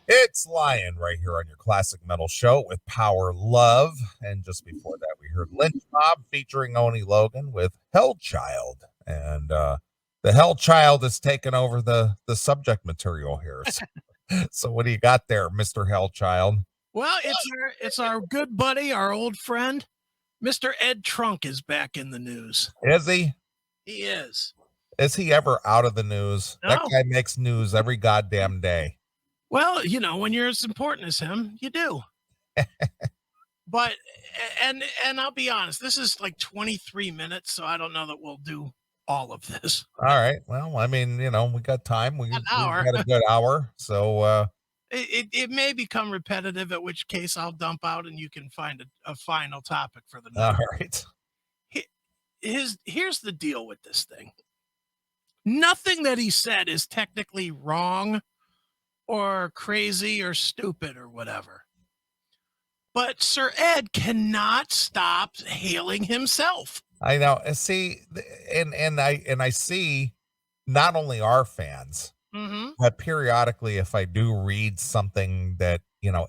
It's Lion right here on your classic metal show with Power Love. And just before that, we heard Lynch Mob featuring Oni Logan with Hell Child. And the Hell Child is taking over the subject material here. So what do you got there, Mr. Hell Child? Well, it's our good buddy, our old friend, Mr. Ed Trunk is back in the news. Is he? He is. Is he ever out of the news? No. That guy makes news every goddamn day. Well, when you're as important as him, you do. But and I'll be honest, this is like 23 minutes, so I don't know that we'll do all of this. All right. Well, I mean, we got time. We've hour. got a good hour. So It may become repetitive, at which case I'll dump out and you can find a final topic for the all night. right. Here's the deal with this thing. Nothing that he said is technically wrong or crazy or stupid or whatever. But Sir Ed cannot stop hailing himself. I know. See, and I see not only our fans, but periodically, if I do read something that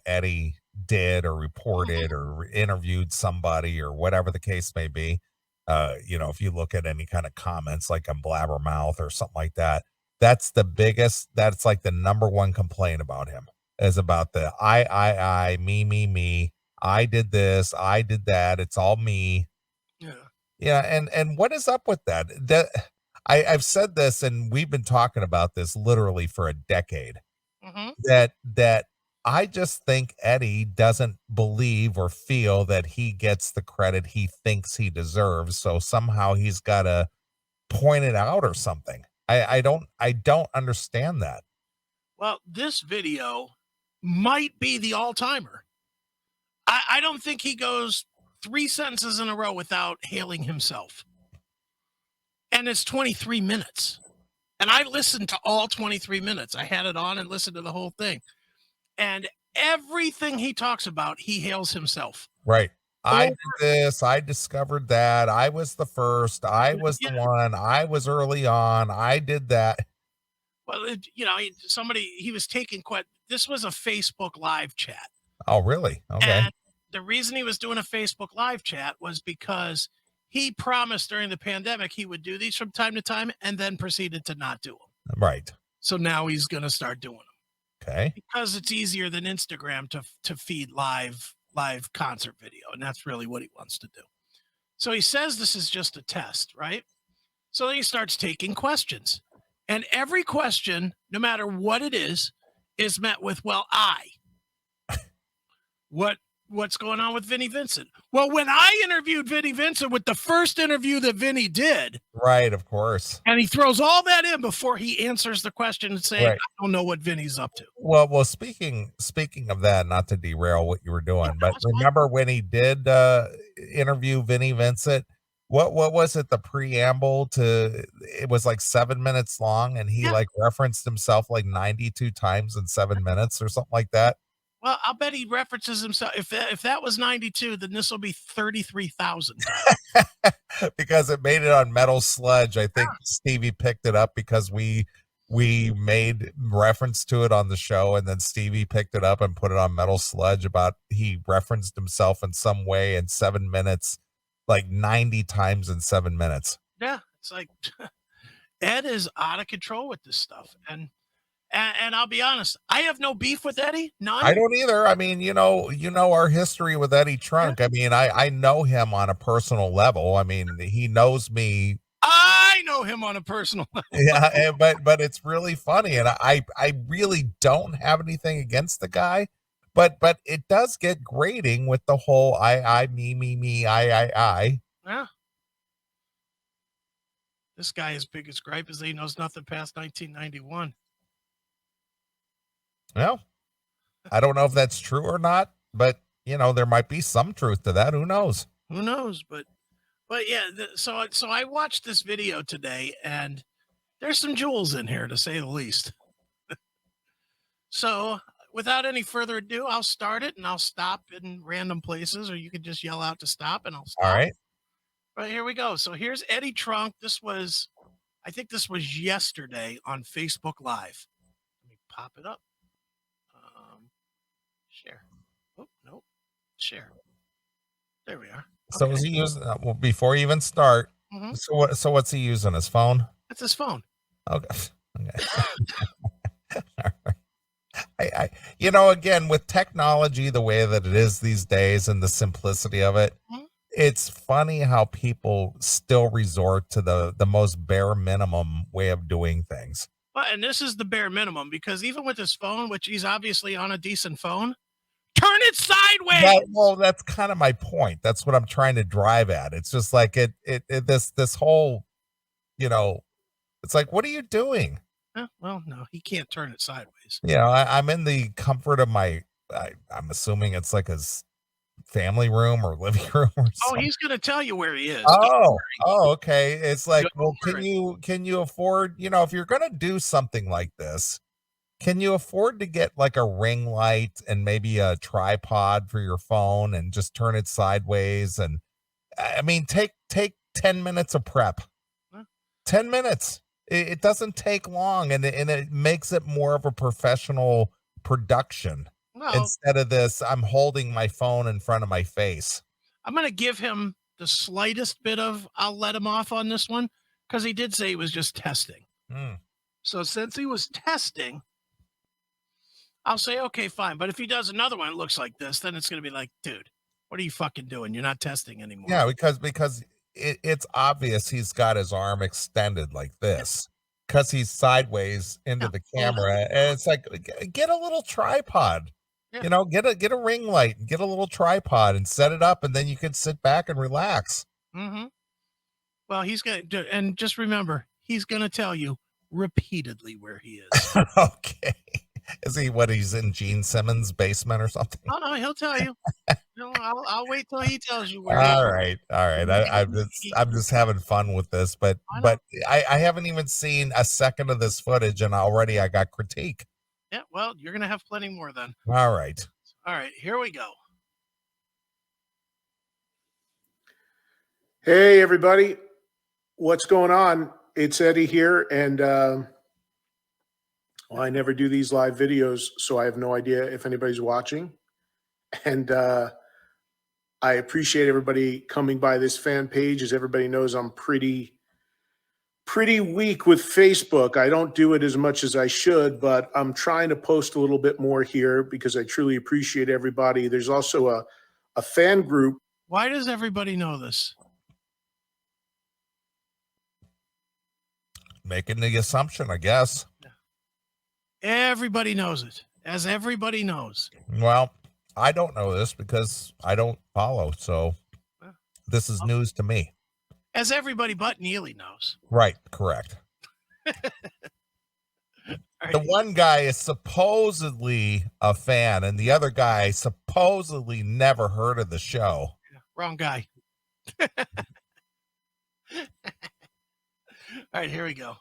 Eddie did or reported or interviewed somebody or whatever the case may be, if you look at any kind of comments like on Blabbermouth or something like that, that's like the number one complaint about him is about the I, me, I did this, I did that, it's all me. Yeah, and what is up with that? I've said this, and we've been talking about this literally for a decade. That I just think Eddie doesn't believe or feel that he gets the credit he thinks he deserves. So somehow he's got to point it out or something. I don't understand that. Well, this video might be the all-timer. I don't think he goes 3 sentences in a row without hailing himself. And it's 23 minutes. And I listened to all 23 minutes. I had it on and listened to the whole thing. And everything he talks about, he hails himself. Right. I did this. I discovered that. I was the first. I was the one. I was early on. I did that. Well, he was taking this was a Facebook live chat. Oh, really? Okay. And the reason he was doing a Facebook live chat was because he promised during the pandemic he would do these from time to time and then proceeded to not do them. Right. So now he's going to start doing them. Okay. Because it's easier than Instagram to feed live concert video. And that's really what he wants to do. So he says this is just a test, right? So then he starts taking questions. And every question, no matter what it is met with, well, what's going on with Vinnie Vincent? Well, when I interviewed Vinnie Vincent with the first interview that Vinnie did. Right, of course. And he throws all that in before he answers the question and saying, right. I don't know what Vinnie's up to. Well, speaking of that, not to derail what you were doing, but remember when he did interview Vinnie Vincent? What was it? The preamble to it was like 7 minutes long, and he like referenced himself like 92 times in 7 minutes or something like that. Well, I'll bet he references himself. If that was 92, then this will be 33,000. Because it made it on Metal Sludge. I think Stevie picked it up because we made reference to it on the show, and then Stevie picked it up and put it on Metal Sludge about he referenced himself in some way in 7 minutes, like 90 times in 7 minutes. Yeah, it's like Ed is out of control with this stuff. And I'll be honest, I have no beef with Eddie. None. I don't either. I mean, you know our history with Eddie Trunk. I mean, I know him on a personal level. I mean, he knows me. I know him on a personal level. Yeah, but it's really funny, and I really don't have anything against the guy, but it does get grating with the whole I me I. Yeah. This guy, his biggest gripe is that he knows nothing past 1991. Well, I don't know if that's true or not, but there might be some truth to that. Who knows? Who knows? But yeah. So I watched this video today, and there's some jewels in here, to say the least. So without any further ado, I'll start it and I'll stop in random places, or you can just yell out to stop and I'll stop. All right. But here we go. So here's Eddie Trunk. I think this was yesterday on Facebook Live. Let me pop it up. Share. Oh, nope. Share. There we are. So is he using well, before you even start? Mm-hmm. So what's he using? His phone? That's his phone. Okay. Okay. I again, with technology the way that it is these days and the simplicity of it, Mhm. it's funny how people still resort to the most bare minimum way of doing things. Well, and this is the bare minimum because even with his phone, which he's obviously on a decent phone, turn it sideways. Well, that's kind of my point. That's what I'm trying to drive at. It's just like this whole, you know, it's like, what are you doing? Well, no, he can't turn it sideways. I'm in the comfort of I'm assuming it's like his family room or living room or Oh, something. he's going to tell you where he is. Don't Oh, worry. oh, okay. It's like, Don't well, worry. can you afford, if you're gonna do something like this, can you afford to get like a ring light and maybe a tripod for your phone and just turn it sideways? And I mean, take 10 minutes of prep. Huh? 10 minutes. It doesn't take long, and it makes it more of a professional production Well, instead of this, I'm holding my phone in front of my face. I'm going to give him the slightest bit of I'll let him off on this one because he did say he was just testing. Mm. So since he was testing, I'll say, okay, fine. But if he does another one that looks like this, then it's going to be like, dude, what are you fucking doing? You're not testing anymore. Yeah, because it's obvious he's got his arm extended like Yeah, this because he's sideways into yeah, the hold it. camera, and it's like, get a little tripod, Yeah. get a ring light, get a little tripod, and set it up, and then you can sit back and relax. Mm-hmm. Well, he's going to, and just remember, he's going to tell you repeatedly where he is. Okay, is he what he's in Gene Simmons' basement or something? Oh, no, he'll tell you. No, I'll wait till he tells you where he is. All right, all right. I'm just having fun with this, but I know. I haven't even seen a second of this footage, and already I got critique. Yeah, well, you're going to have plenty more then. All right. All right, here we go. Hey, everybody. What's going on? It's Eddie here. And well, I never do these live videos, so I have no idea if anybody's watching. And I appreciate everybody coming by this fan page. As everybody knows, I'm pretty weak with Facebook. I don't do it as much as I should, but I'm trying to post a little bit more here because I truly appreciate everybody. There's also a fan group. Why does everybody know this? Making the assumption, I guess. Everybody knows it, as everybody knows. Well, I don't know this because I don't follow, so this is news to me. As everybody but Neely knows. Right, correct. Right. The one guy is supposedly a fan, and the other guy supposedly never heard of the show. Wrong guy. All right, here we go.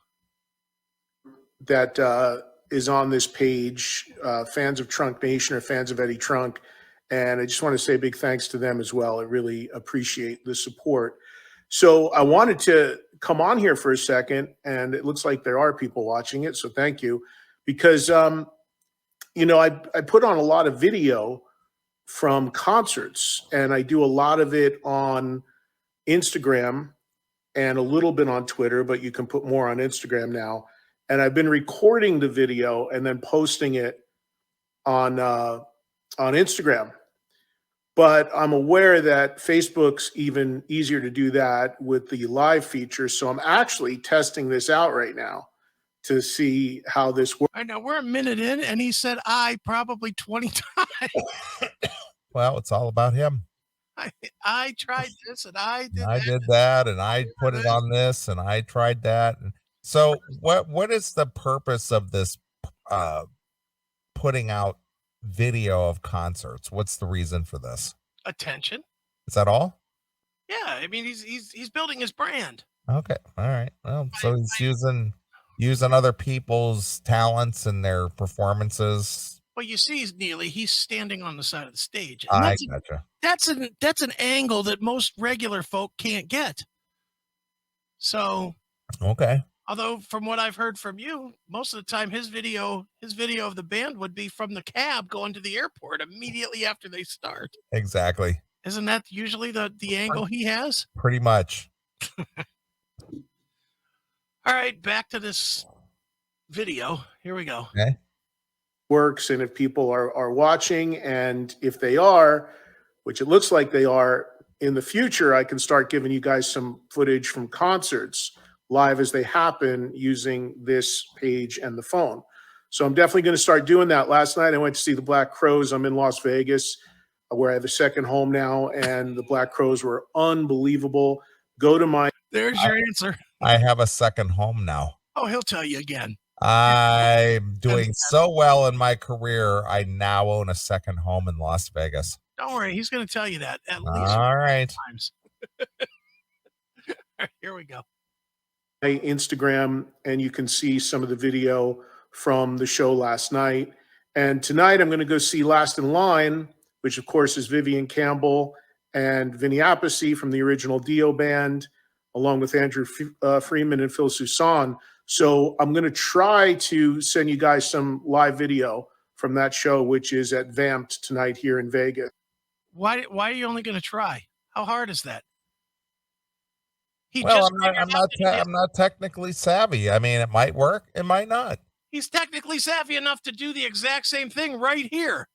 That is on this page, fans of Trunk Nation or fans of Eddie Trunk. And I just want to say big thanks to them as well. I really appreciate the support. So I wanted to come on here for a second, and it looks like there are people watching it. So thank you. Because, I put on a lot of video from concerts, and I do a lot of it on Instagram and a little bit on Twitter, but you can put more on Instagram now. And I've been recording the video and then posting it on Instagram. But I'm aware that Facebook's even easier to do that with the live feature. So I'm actually testing this out right now to see how this works. All right, now we're a minute in, and he said I probably 20 times. Well, it's all about him. I tried this, and I did I that. did that, and I put it on this, and I tried that. And so, what is the purpose of this putting out video of concerts? What's the reason for this? Attention. Is that all? Yeah, I mean he's building his brand. Okay, all right. Well, so he's using other people's talents and their performances. Well, you see, Neely, he's standing on the side of the stage, and I gotcha. that's an angle that most regular folk can't get. So, Okay. Although from what I've heard from you, most of the time his video of the band would be from the cab going to the airport immediately after they start. Exactly. Isn't that usually the angle he has? Pretty much. All right, back to this video. Here we go. Okay. Works, and if people are watching, and if they are, which it looks like they are, in the future, I can start giving you guys some footage from concerts live as they happen using this page and the phone. So I'm definitely going to start doing that. Last night I went to see the Black Crowes. I'm in Las Vegas, where I have a second home now, and the Black Crowes were unbelievable. Go to my There's your answer. I have a second home now. Oh, he'll tell you again. I'm doing so well in my career. I now own a second home in Las Vegas. Don't worry, he's going to tell you that at least All right. times. Here we go. Instagram, and you can see some of the video from the show last night. And tonight I'm going to go see Last in Line, which of course is Vivian Campbell and Vinny Appice from the original Dio band, along with Andrew Freeman and Phil Soussan. So I'm going to try to send you guys some live video from that show, which is at Vamped tonight here in Vegas. Why are you only going to try? How hard is that? Well, I'm not technically savvy. I mean, it might work, it might not. He's technically savvy enough to do the exact same thing right here.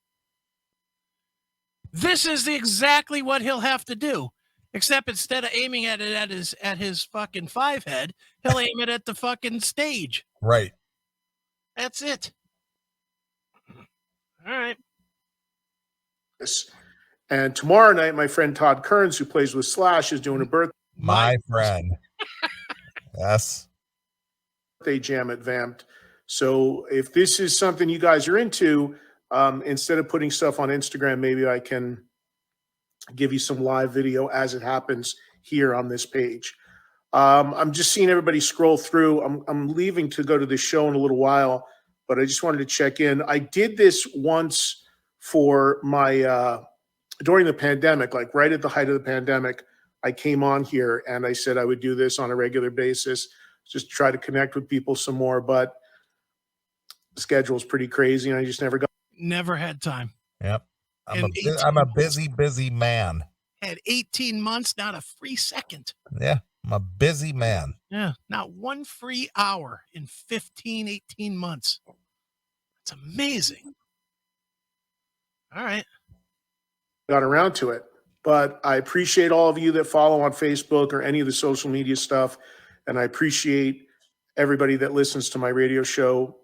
This is exactly what he'll have to do, except instead of aiming at it at his fucking 5 head, he'll aim it at the fucking stage. Right. That's it. All right. And tomorrow night, my friend Todd Kearns, who plays with Slash, is doing a birthday. My friend. Yes. Birthday jam at Vamped. So if this is something you guys are into, instead of putting stuff on Instagram, maybe I can give you some live video as it happens here on this page. I'm just seeing everybody scroll through. I'm leaving to go to the show in a little while, but I just wanted to check in. I did this once for my during the pandemic, like right at the height of the pandemic. I came on here and I said I would do this on a regular basis, just try to connect with people some more, but the schedule is pretty crazy and I just never had time. Yep. I'm a busy man. Had 18 months, not a free second. Yeah, I'm a busy man. Yeah, not one free hour in 18 months. That's amazing. All right. Got around to it. But I appreciate all of you that follow on Facebook or any of the social media stuff. And I appreciate everybody that listens to my radio show,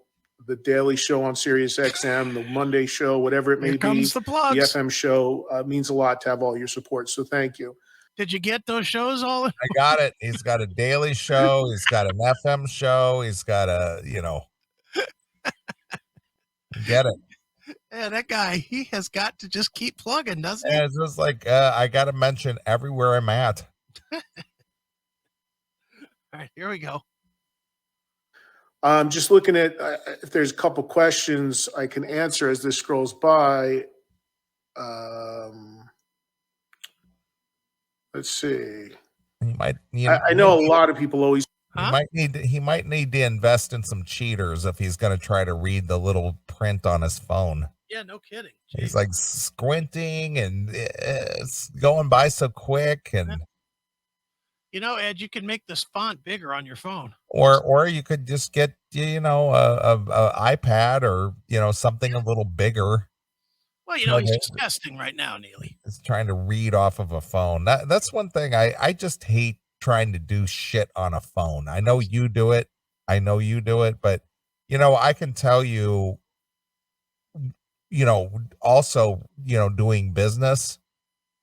the daily show on Sirius XM, the Monday show, whatever it may be. The plugs. The FM show means a lot to have all your support. So thank you. Did you get those shows all? I got it. He's got a daily show. He's got an FM show. He's got a, get it. Yeah, that guy, he has got to just keep plugging, doesn't he? Yeah, it's just like, I got to mention everywhere I'm at. All right, here we go. I'm just looking at if there's a couple questions I can answer as this scrolls by. Let's see. I know a lot of people always. He might need to invest in some cheaters if he's going to try to read the little print on his phone. Yeah, no kidding. Jeez. He's like squinting and it's going by so quick. And Ed, you can make this font bigger on your phone, or you could just get a iPad or something a little bigger. Well, he's just testing right now, Neely. He's trying to read off of a phone. That's one thing I just hate trying to do shit on a phone. I know you do it. But I can tell you, also, doing business,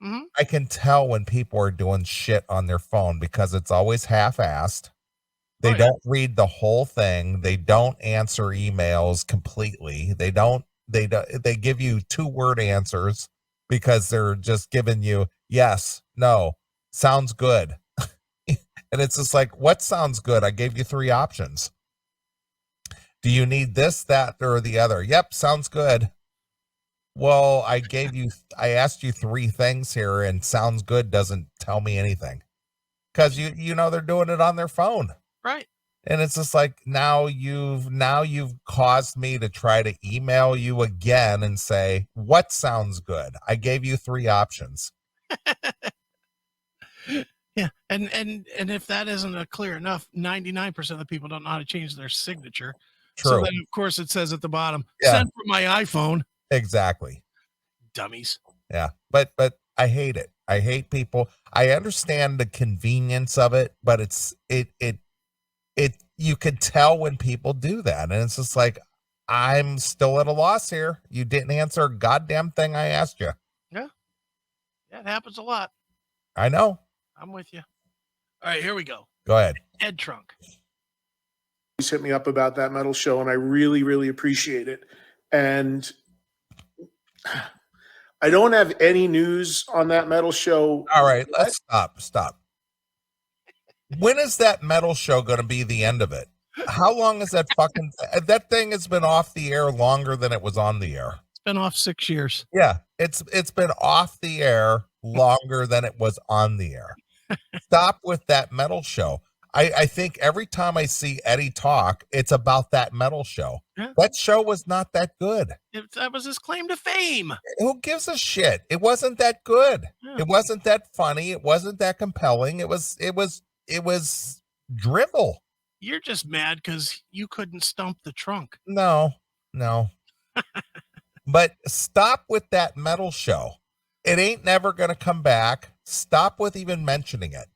mm-hmm. I can tell when people are doing shit on their phone because it's always half-assed. They don't read the whole thing. They don't answer emails completely. They give you 2-word answers because they're just giving you yes, no, sounds good. And it's just like, what sounds good? I gave you 3 options. Do you need this, that, or the other? Yep, sounds good. Well, I asked you 3 things here, and sounds good doesn't tell me anything. Because they're doing it on their phone. Right. And it's just like now you've caused me to try to email you again and say, what sounds good? I gave you 3 options. Yeah. And if that isn't clear enough, 99% of the people don't know how to change their signature. So True. then of course it says at the bottom, Yeah. send from my iPhone. Exactly. Dummies. Yeah. But I hate it. I hate people. I understand the convenience of it, but it you could tell when people do that. And it's just like, I'm still at a loss here. You didn't answer a goddamn thing I asked you. Yeah. Yeah, it happens a lot. I know. I'm with you. All right, here we go. Go ahead. Ed Trunk. He's hit me up about that metal show, and I really, really appreciate it. And I don't have any news on that metal show. All right, let's stop. When is that metal show going to be the end of it? How long is that fucking that thing has been off the air longer than it was on the air? It's been off 6 years. Yeah, it's been off the air longer than it was on the air. Stop with that metal show. I think every time I see Eddie talk, it's about that metal show. Yeah. That show was not that good. That was his claim to fame. Who gives a shit? It wasn't that good. Yeah. It wasn't that funny. It wasn't that compelling. It was drivel. You're just mad because you couldn't stump the trunk. No. But stop with that metal show. It ain't never going to come back. Stop with even mentioning it.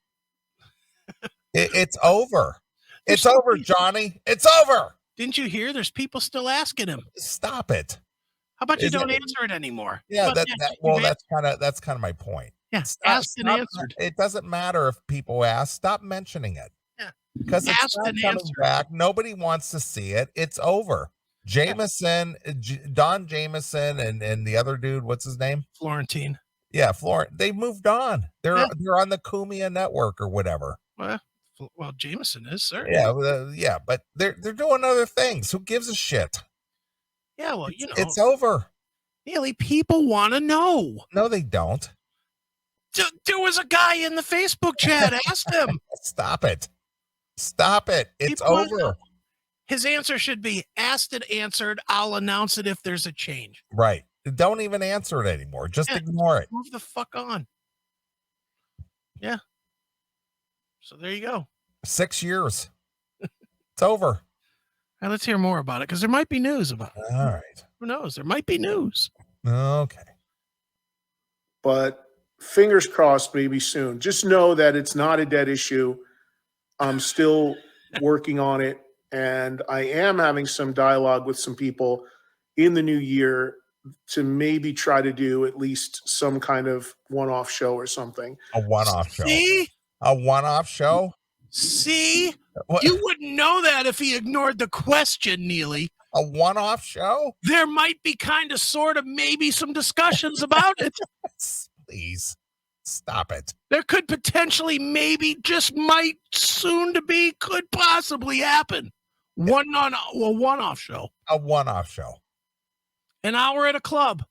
It's over. It's over, Johnny. It's over. Didn't you hear? There's people still asking him. Stop it. How about you Is don't it- answer it anymore? Yeah, Well, that's kind of my point. yeah. Stop- Asked and stop- answered. It doesn't matter if people ask. Stop mentioning it. Yeah. Because it's Asked not and coming answered. back. Nobody wants to see it. It's over. Jameson, Don Jameson, and the other dude, what's his name? Florentine. Yeah, Florent. They moved on. They're on the Kumia network or whatever. Well, Jameson is, sir. Yeah, but they're doing other things. Who gives a shit? Yeah, well, It's over. Neely, people want to know. No, they don't. There was a guy in the Facebook chat. Asked him. Stop it. It's People wanna over. know. His answer should be asked and answered. I'll announce it if there's a change. Right. Don't even answer it anymore. Just Yeah. ignore it. Move the fuck on. Yeah. So there you go. 6 years. It's over. All right, let's hear more about it because there might be news about it. All right. Who knows? There might be news. Okay. But fingers crossed, maybe soon. Just know that it's not a dead issue. I'm still working on it, and I am having some dialogue with some people in the new year to maybe try to do at least some kind of one-off show or something. A one-off show. See? A one-off show? See? What? You wouldn't know that if he ignored the question, Neely. A one-off show? There might be kind of, sort of, maybe some discussions about it. Please. Stop it. There could potentially, maybe, just might, soon to be, could possibly happen. A one-off show. A one-off show. An hour at a club.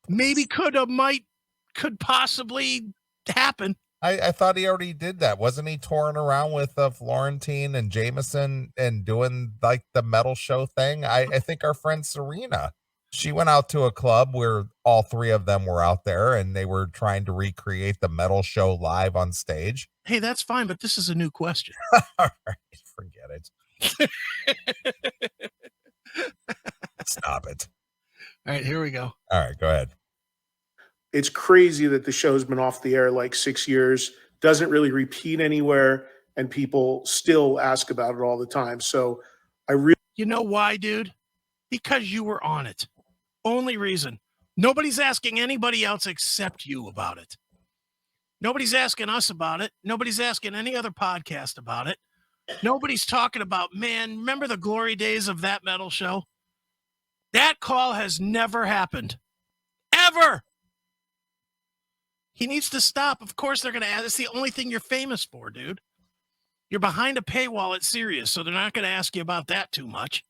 Maybe could possibly happen. I thought he already did that. Wasn't he touring around with Florentine and Jameson and doing like the metal show thing? I think our friend Serena, she went out to a club where all 3 of them were out there and they were trying to recreate the metal show live on stage. Hey, that's fine, but this is a new question. All right, forget it. Stop it. All right, here we go. All right, go ahead. It's crazy that the show's been off the air like 6 years, doesn't really repeat anywhere, and people still ask about it all the time. So I really. You know why, dude? Because you were on it. Only reason. Nobody's asking anybody else except you about it. Nobody's asking us about it. Nobody's asking any other podcast about it. Nobody's talking about, man, remember the glory days of that metal show? That call has never happened. Ever. He needs to stop. Of course they're going to ask. It's the only thing you're famous for, dude. You're behind a paywall at Sirius, so they're not going to ask you about that too much.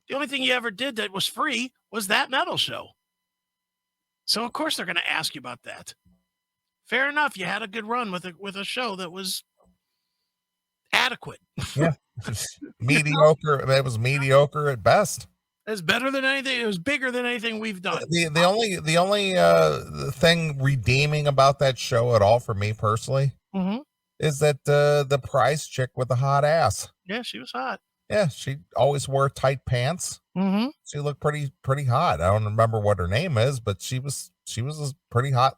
The only thing you ever did that was free was that metal show. So, of course, they're going to ask you about that. Fair enough. You had a good run with a show that was adequate. Yeah. Mediocre. It was mediocre at best. It's better than anything. It was bigger than anything we've done. The only thing redeeming about that show at all for me personally is that the prize chick with the hot ass. Yeah, she was hot. Yeah, she always wore tight pants. She looked pretty hot. I don't remember what her name is, but she was a pretty hot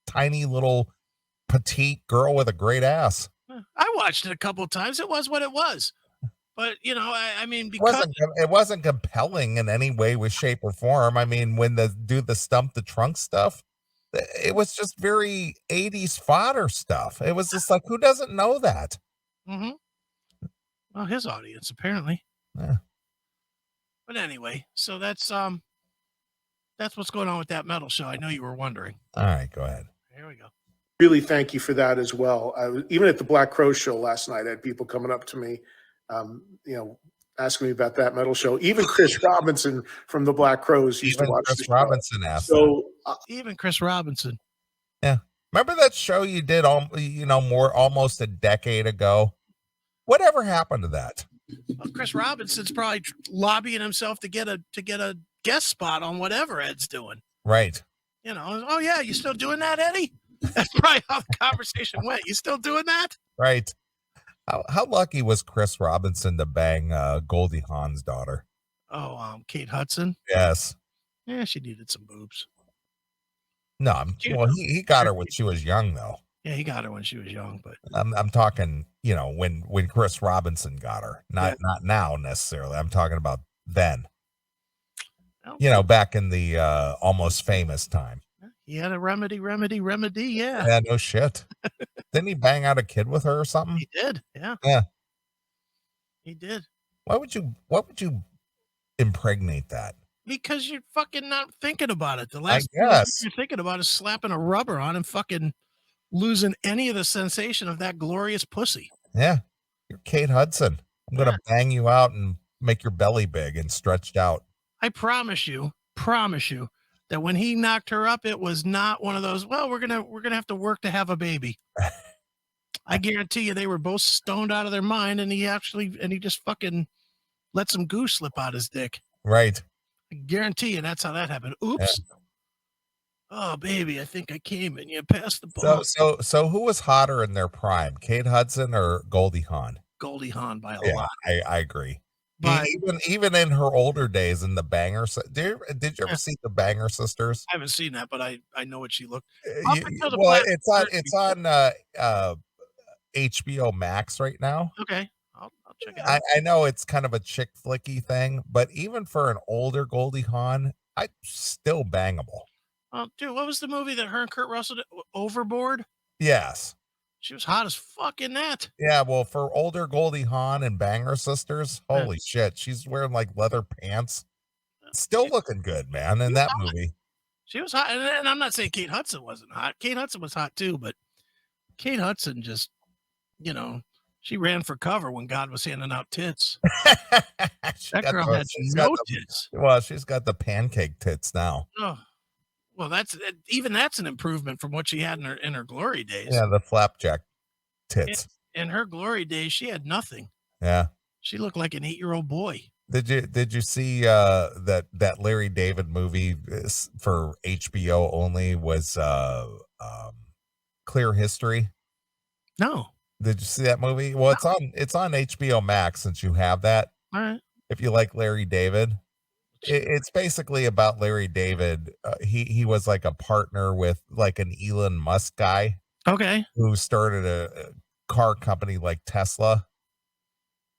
tiny little petite girl with a great ass. I watched it a couple of times. It was what it was. But I mean, because it wasn't compelling in any way, with shape, or form. I mean, when the stump the trunk stuff, it was just very 80s fodder stuff. It was just like, who doesn't know that? Well, his audience apparently. Yeah. But anyway, so that's what's going on with that metal show. I know you were wondering. All right, go ahead. Here we go. Really, thank you for that as well. Even at the Black Crow show last night, I had people coming up to me, asking me about that metal show. Even Chris Robinson from the Black Crows used to watch Chris the show. Robinson asked. So even Chris Robinson. Yeah. Remember that show you did almost a decade ago? Whatever happened to that? Well, Chris Robinson's probably lobbying himself to get a guest spot on whatever Ed's doing. Right. Oh yeah, you still doing that, Eddie? That's probably how the conversation went. You still doing that? Right. How lucky was Chris Robinson to bang Goldie Hawn's daughter? Oh, Kate Hudson. Yes. Yeah, she needed some boobs. No, he got her when she was young, though. Yeah, he got her when she was young, but I'm talking, when Chris Robinson got her, not now necessarily. I'm talking about then. Back in the Almost Famous time. He had a remedy. Yeah. Yeah, no shit. Didn't he bang out a kid with her or something? He did. Yeah. Yeah. He did. Why would you impregnate that? Because you're fucking not thinking about it. The last thing you're thinking about is slapping a rubber on and fucking losing any of the sensation of that glorious pussy. Yeah. You're Kate Hudson. I'm going to bang you out and make your belly big and stretched out. I promise you that when he knocked her up, it was not one of those, well, we're going to have to work to have a baby. I guarantee you they were both stoned out of their mind, and he just fucking let some goose slip out his dick. Right. I guarantee you that's how that happened. Oops. Yeah. Oh, baby, I think I came and you passed the ball. So who was hotter in their prime, Kate Hudson or Goldie Hawn? Goldie Hawn by a lot. I agree. But even in her older days in the Banger, did you ever see the Banger Sisters? I haven't seen that, but I know what she looked. It's on HBO Max right now. Okay, I'll check it out. I know it's kind of a chick flicky thing, but even for an older Goldie Hawn, still bangable. Oh, dude, what was the movie that her and Kurt Russell did? Overboard? Yes. She was hot as fuck in that. Yeah, well, for older Goldie Hawn and Banger Sisters, holy shit, she's wearing like leather pants. Still looking good, man, in that movie. She was hot, and I'm not saying Kate Hudson wasn't hot. Kate Hudson was hot too, but Kate Hudson just, she ran for cover when God was handing out tits. That girl had no tits. Well, she's got the pancake tits now. Oh. Well, that's an improvement from what she had in her glory days. Yeah, the flapjack tits. In her glory days, she had nothing. Yeah, she looked like an 8-year-old boy. Did you see that Larry David movie for HBO only was Clear History? No. Did you see that movie? Well, it's on HBO Max since you have that. All right. If you like Larry David. It's basically about Larry David. He was like a partner with like an Elon Musk guy. Okay. Who started a car company like Tesla.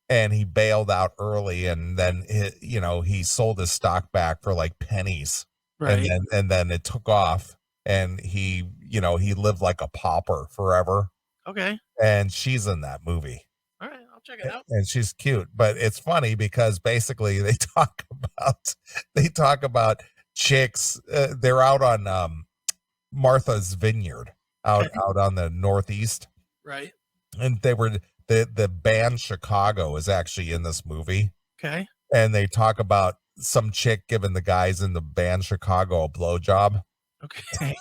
And he bailed out early, and then he sold his stock back for like pennies. Right. And then it took off, and he lived like a pauper forever. Okay. And she's in that movie. All right, I'll check it out. And she's cute, but it's funny because basically they talk about chicks. They're out on Martha's Vineyard out on the Northeast. Right. And they were the band Chicago is actually in this movie. Okay. And they talk about some chick giving the guys in the band Chicago a blowjob. Okay.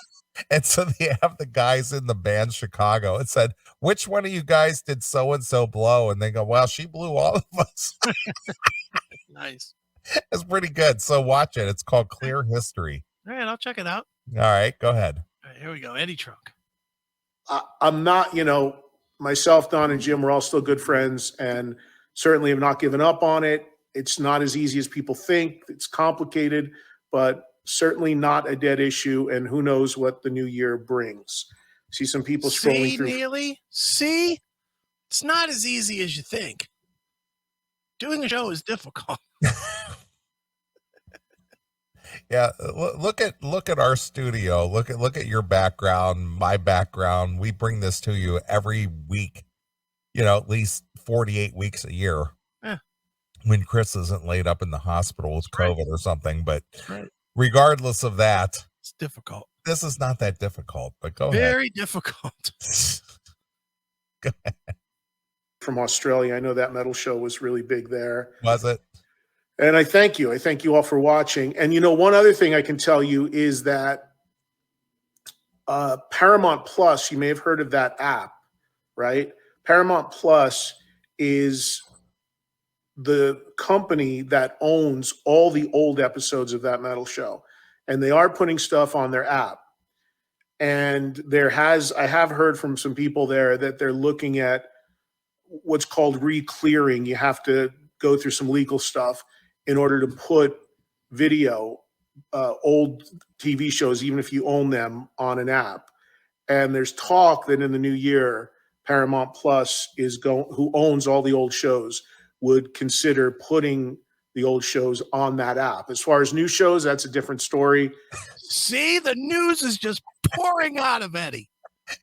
And so they have the guys in the band Chicago. It said, which one of you guys did so-and-so blow? And they go, well, she blew all of us. Nice. It's pretty good. So watch it. It's called Clear History. All right, I'll check it out. All right, go ahead. All right, here we go. Eddie Trunk. I'm not, myself, Don, and Jim, we're all still good friends and certainly have not given up on it. It's not as easy as people think. It's complicated, but certainly not a dead issue. And who knows what the new year brings. See some people scrolling through. Neely? See? It's not as easy as you think. Doing a show is difficult. Yeah, look at our studio. Look at your background, my background. We bring this to you every week. At least 48 weeks a year. Yeah. When Chris isn't laid up in the hospital with COVID or something, but right. Regardless of that, it's difficult. This is not that difficult, but go ahead. Very difficult. Go ahead. From Australia, I know that metal show was really big there. Was it? And I thank you. I thank you all for watching. And one other thing I can tell you is that Paramount Plus, you may have heard of that app, right? Paramount Plus is the company that owns all the old episodes of that metal show. And they are putting stuff on their app. And I have heard from some people there that they're looking at what's called re-clearing. You have to go through some legal stuff in order to put old TV shows, even if you own them, on an app. And there's talk that in the new year, Paramount Plus who owns all the old shows, would consider putting the old shows on that app. As far as new shows, that's a different story. See, the news is just pouring out of Eddie.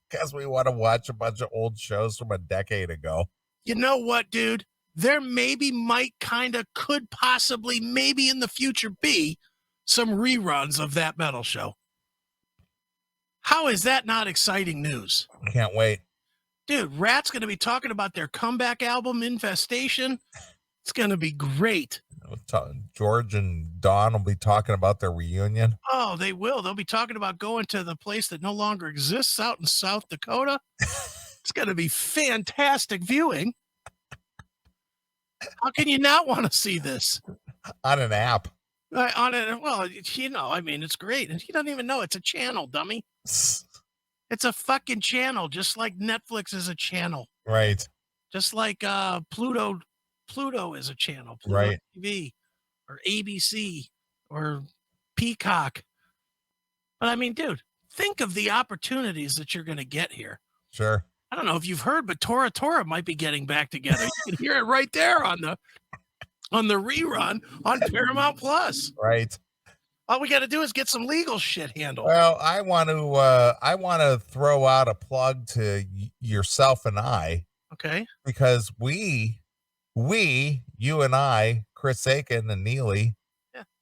Because we want to watch a bunch of old shows from a decade ago. You know what, dude? There could possibly, maybe in the future be some reruns of that metal show. How is that not exciting news? Can't wait. Dude, Rat's going to be talking about their comeback album, Infestation. It's going to be great. George and Dawn will be talking about their reunion. Oh, they will. They'll be talking about going to the place that no longer exists out in South Dakota. It's going to be fantastic viewing. How can you not want to see this? On an app. It's great. And he doesn't even know it's a channel, dummy. It's a fucking channel, just like Netflix is a channel. Right. Just like Pluto is a channel. Pluto right. TV or ABC or Peacock. But dude, think of the opportunities that you're going to get here. Sure. I don't know if you've heard, but Tora might be getting back together. You can hear it right there on the rerun on Paramount Plus. Right. All we got to do is get some legal shit handled. Well, I want to throw out a plug to yourself and I. Okay. Because you and I, Chris Aiken and Neely,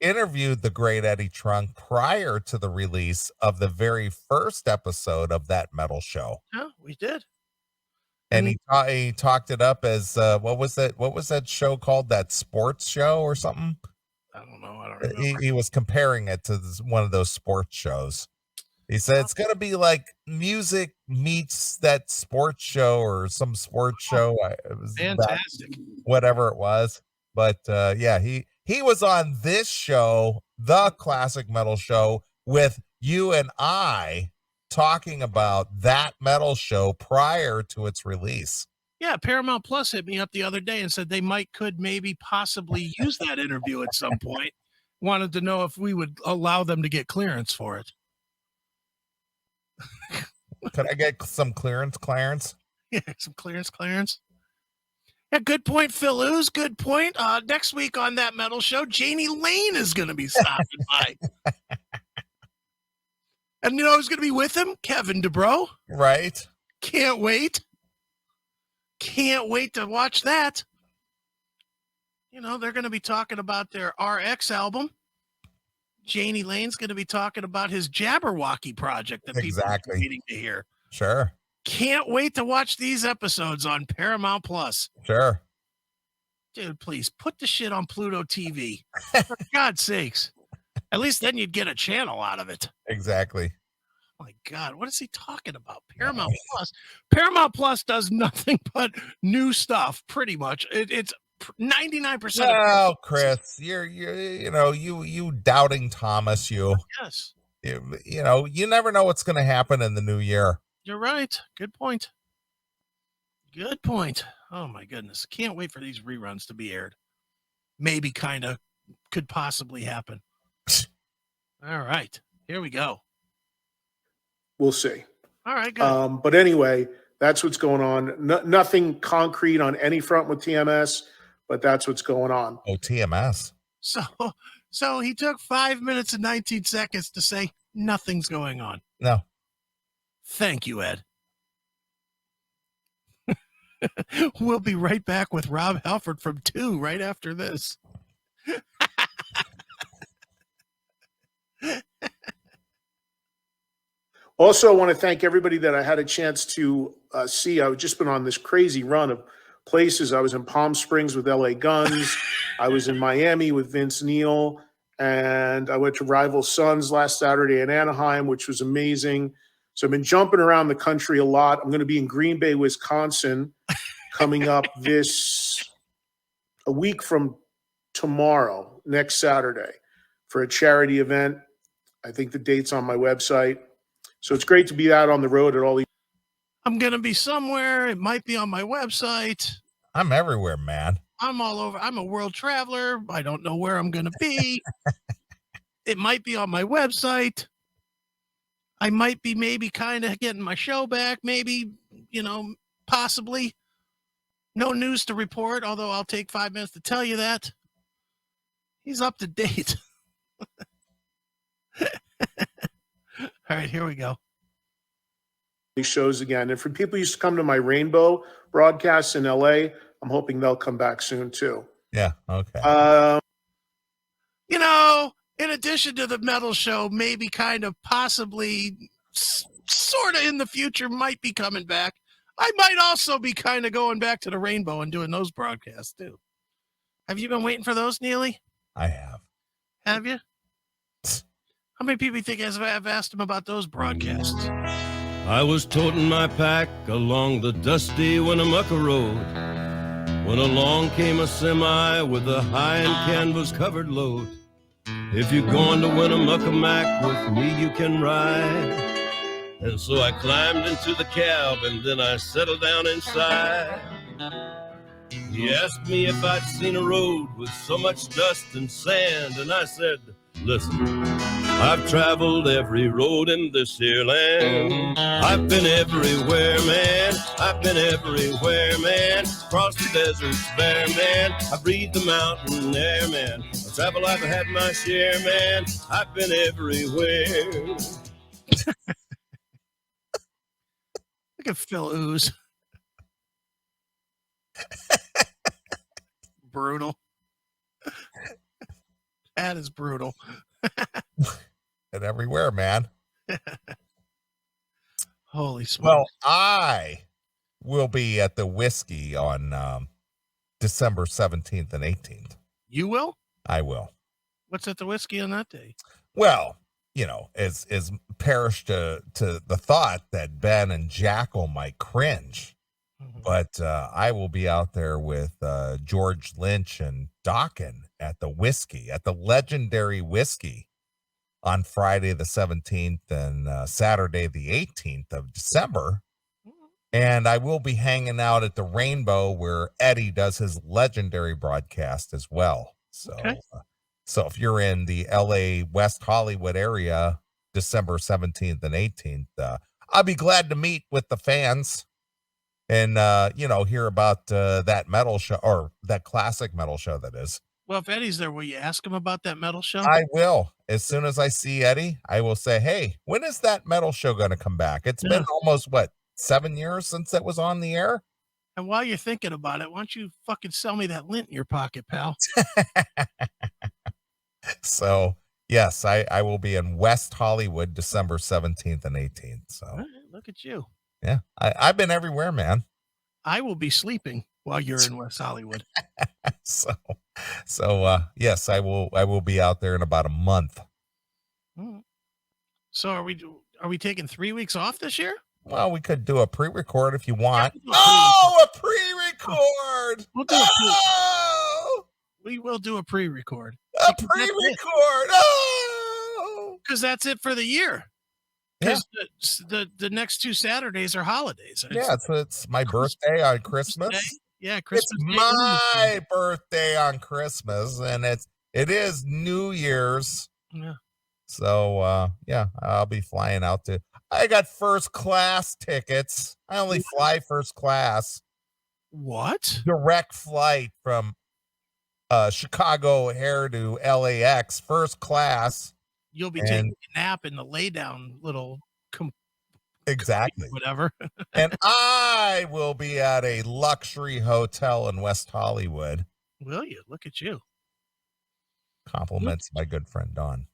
interviewed the great Eddie Trunk prior to the release of the very first episode of that metal show. Yeah, we did. And he talked it up as what was that show called? That sports show or something? I don't know. I don't remember. He was comparing it to one of those sports shows. He said it's going to be like music meets that sports show or some sports show. It was fantastic. Whatever it was. But he was on this show, the Classic Metal Show, with you and I talking about that metal show prior to its release. Yeah, Paramount Plus hit me up the other day and said they could possibly use that interview at some point. Wanted to know if we would allow them to get clearance for it. Could I get some clearance? Yeah, some clearance. Yeah, good point, Phil Ooze. Good point. Next week on that metal show, Janie Lane is going to be stopping by. And who's going to be with him? Kevin DeBro. Right. Can't wait. Can't wait to watch that. They're going to be talking about their RX album. Janie Lane's going to be talking about his Jabberwocky project that people are waiting to hear. Sure. Can't wait to watch these episodes on Paramount Plus. Sure. Dude, please put the shit on Pluto TV. For God's sakes. At least then you'd get a channel out of it. Exactly. My God, what is he talking about? Paramount Plus. Paramount Plus does nothing but new stuff, pretty much. It's 99%. Well, Chris, you doubting Thomas, Yes, you never know what's going to happen in the new year. you're right. Good point. Good point. Oh my goodness. Can't wait for these reruns to be aired. Maybe kind of could possibly happen. All right, here we go. We'll see. All right, good. But anyway, that's what's going on. Nothing concrete on any front with TMS, but that's what's going on. Oh, TMS. So he took 5 minutes and 19 seconds to say nothing's going on. No. Thank you, Ed. We'll be right back with Rob Halford from 2 right after this. Also, I want to thank everybody that I had a chance to see. I've just been on this crazy run of places. I was in Palm Springs with LA Guns. I was in Miami with Vince Neil. And I went to Rival Sons last Saturday in Anaheim, which was amazing. So I've been jumping around the country a lot. I'm going to be in Green Bay, Wisconsin, coming up a week from tomorrow, next Saturday, for a charity event. I think the date's on my website. So it's great to be out on the road at all these. I'm going to be somewhere. It might be on my website. I'm everywhere, man. I'm all over. I'm a world traveler. I don't know where I'm going to be. It might be on my website. I might be maybe kind of getting my show back. Maybe, possibly. No news to report, although I'll take 5 minutes to tell you that. He's up to date. All right, here we go. These shows again. And for people who used to come to my Rainbow broadcasts in LA, I'm hoping they'll come back soon too. Yeah. Okay. In addition to the metal show, maybe kind of possibly sort of in the future might be coming back. I might also be kind of going back to the Rainbow and doing those broadcasts too. Have you been waiting for those, Neely? I have. Have you? How many people do you think have asked him about those broadcasts? I was toting my pack along the dusty Winnemucca Road when along came a semi with a high and canvas-covered load. If you're going to Winnemucca Mac with me, you can ride. And so I climbed into the cab and then I settled down inside. He asked me if I'd seen a road with so much dust and sand, and I said, listen, I've traveled every road in this here land. I've been everywhere, man. I've been everywhere, man. Across the deserts bare, man. I breathed the mountain air, man. I travel, I've had my share, man. I've been everywhere. Look at Phil Ooze. Brutal. That is brutal. And everywhere, man. Holy smokes. Well, I will be at the Whiskey on December 17th and 18th. You will? I will. What's at the Whiskey on that day? Well, as perish to the thought that Ben and Jackal might cringe. Mm-hmm. But I will be out there with George Lynch and Dawkin at the Whiskey, at the legendary Whiskey, on Friday the 17th and Saturday the 18th of December. And I will be hanging out at the Rainbow where Eddie does his legendary broadcast as well. So, okay. So if you're in the LA West Hollywood area, December 17th and 18th, I'll be glad to meet with the fans and, hear about that metal show, or that classic metal show that is. Well, if Eddie's there, will you ask him about that metal show? I will. As soon as I see Eddie, I will say, hey, when is that metal show going to come back? It's been almost, 7 years since it was on the air? And while you're thinking about it, why don't you fucking sell me that lint in your pocket, pal? So, yes, I will be in West Hollywood December 17th and 18th. So, right, look at you. Yeah, I've been everywhere, man. I will be sleeping while you're in West Hollywood. So yes, I will be out there in about a month. So are we taking 3 weeks off this year? Well, we could do a pre-record if you want. Yeah, we'll do a Oh, a pre-record. We'll do a Oh, We will do a pre-record. a pre-record. Oh, Because that's it for the year. yeah. Because the next 2 Saturdays are holidays. Yeah, it's my birthday on Christmas. Day. Yeah, It's Christmas Day. my birthday on Christmas, and it is New Year's. Yeah. So yeah, I'll be flying out to. I got first class tickets. I only fly first class. What? Direct flight from Chicago O'Hare to LAX, first class. You'll be taking a nap in the lay down little Exactly. whatever. And I will be at a luxury hotel in West Hollywood. Will you? Look at you. Compliments my good friend Don.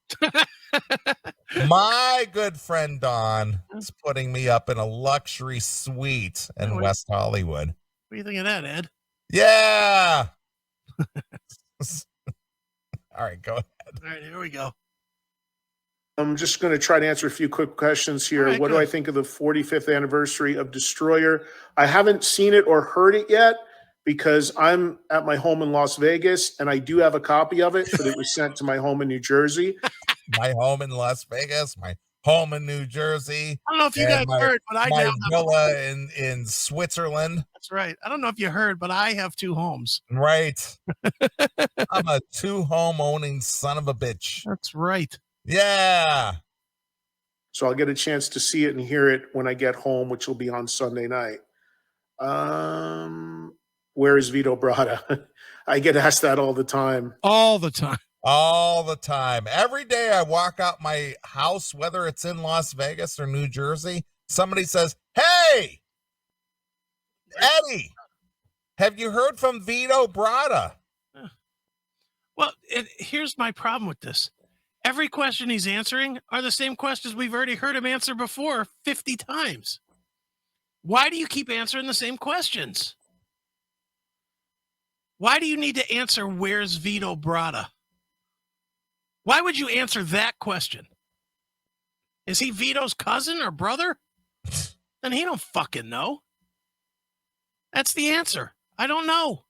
My good friend Don is putting me up in a luxury suite in West Hollywood. What do you think of that, Ed? Yeah. All right, go ahead. All right, here we go. I'm just going to try to answer a few quick questions here. Right, what do I think of the 45th anniversary of Destroyer? I haven't seen it or heard it yet because I'm at my home in Las Vegas, and I do have a copy of it, but it was sent to my home in New Jersey. My home in Las Vegas, my home in New Jersey. I don't know if you guys heard, but I my now villa in Switzerland. That's right. I don't know if you heard, but I have 2 homes. Right. I'm a 2-home owning son of a bitch. That's right. Yeah. So I'll get a chance to see it and hear it when I get home, which will be on Sunday night. Where is Vito Bratta? I get asked that all the time. All the time. All the time. Every day I walk out my house, whether it's in Las Vegas or New Jersey, somebody says, "Hey, Eddie, have you heard from Vito Bratta?" Well, here's my problem with this. Every question he's answering are the same questions we've already heard him answer before 50 times. Why do you keep answering the same questions? Why do you need to answer, where's Vito Bratta? Why would you answer that question? Is he Vito's cousin or brother? Then he don't fucking know. That's the answer. I don't know.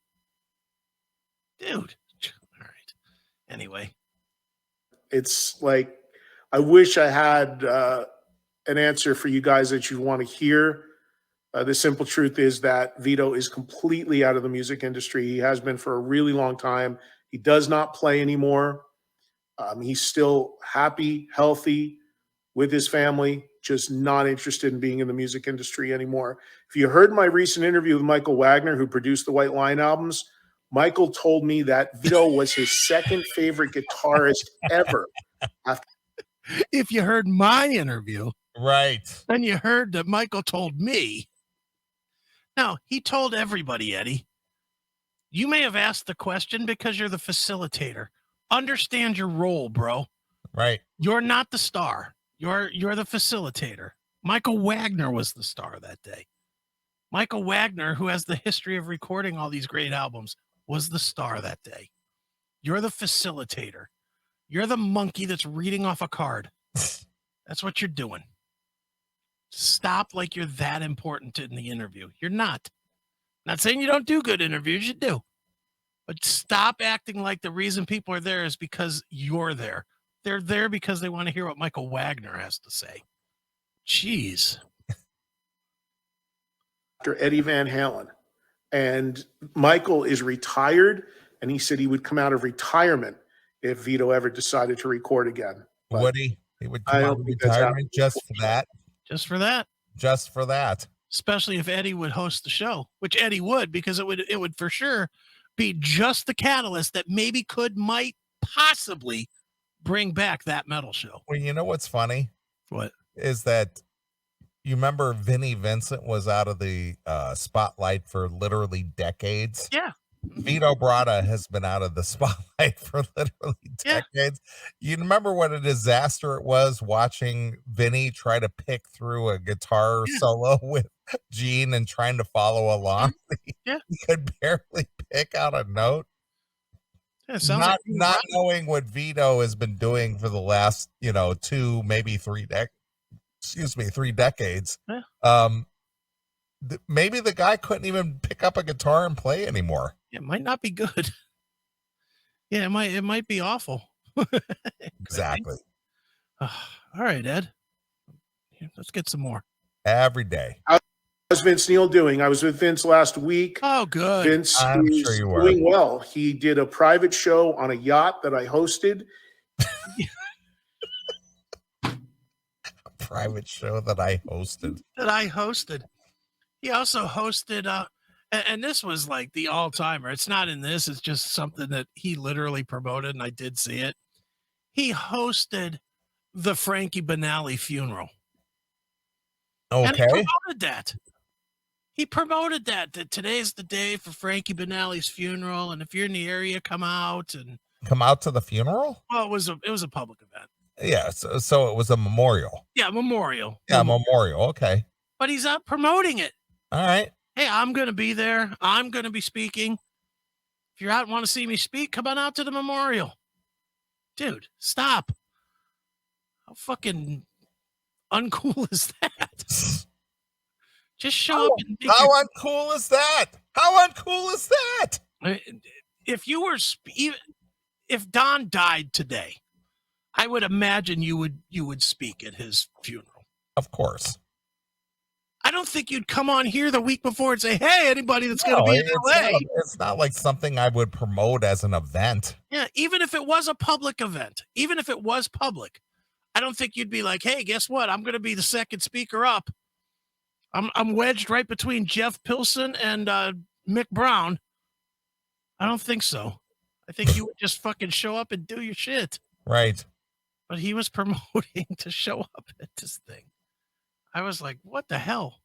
Dude. All right. Anyway. It's like, I wish I had an answer for you guys that you want to hear. The simple truth is that Vito is completely out of the music industry. He has been for a really long time. He does not play anymore. He's still happy, healthy with his family, just not interested in being in the music industry anymore. If you heard my recent interview with Michael Wagner, who produced the White Line albums, Michael told me that Vito was his second favorite guitarist ever. If you heard my interview, right, then you heard that Michael told me. Now, he told everybody, Eddie, you may have asked the question because you're the facilitator. Understand your role, bro. Right. You're not the star. You're the facilitator. Michael Wagner was the star that day. Michael Wagner, who has the history of recording all these great albums, was the star that day. You're the facilitator. You're the monkey that's reading off a card. That's what you're doing. Stop like you're that important in the interview. You're not. Not saying you don't do good interviews. You do. But stop acting like the reason people are there is because you're there. They're there because they want to hear what Michael Wagner has to say. Jeez. Dr. Eddie Van Halen. And Michael is retired, and he said he would come out of retirement if Vito ever decided to record again. But would he? He would come out of retirement just for that? Just for that? Just for that. Especially if Eddie would host the show, which Eddie would, because it would for sure be just the catalyst that might possibly bring back that metal show. Well, you know what's funny? What? Is that you remember Vinnie Vincent was out of the spotlight for literally decades? Yeah. Vito Bratta has been out of the spotlight for literally decades. You remember what a disaster it was watching Vinny try to pick through a guitar solo with Gene and trying to follow along? Yeah. He could barely pick out a note. Yeah, it sounds like not knowing what Vito has been doing for the last, 2, maybe 3 decades. Yeah. Maybe the guy couldn't even pick up a guitar and play anymore. It might not be good. Yeah, it might be awful. Exactly. All right, Ed. Let's get some more. Every day. How's Vince Neil doing? I was with Vince last week. Oh, good. Vince I'm is sure you were. doing well. He did a private show on a yacht that I hosted. Private show that I hosted. He also hosted and this was like the all-timer. It's not in this, it's just something that he literally promoted, and I did see it. He hosted the Frankie Banali funeral. Okay. And he promoted that today's the day for Frankie Banali's funeral, and if you're in the area, come out to the funeral. Well, it was a public event. Yeah, so it was a memorial. Yeah, memorial. Yeah, memorial. Okay. But he's out promoting it. All right. Hey, I'm going to be there. I'm going to be speaking. If you're out and want to see me speak, come on out to the memorial. Dude, stop. How fucking uncool is that? Just show up. And how uncool is that? How uncool is that? If you were, if Don died today, I would imagine you would speak at his funeral. Of course. I don't think you'd come on here the week before and say, "Hey, anybody that's going to be in LA." It's not like something I would promote as an event. Yeah, even if it was a public event, even if it was public, I don't think you'd be like, "Hey, guess what? I'm going to be the second speaker up. I'm wedged right between Jeff Pilson and Mick Brown." I don't think so. I think you would just fucking show up and do your shit. Right. But he was promoting to show up at this thing. I was like, what the hell?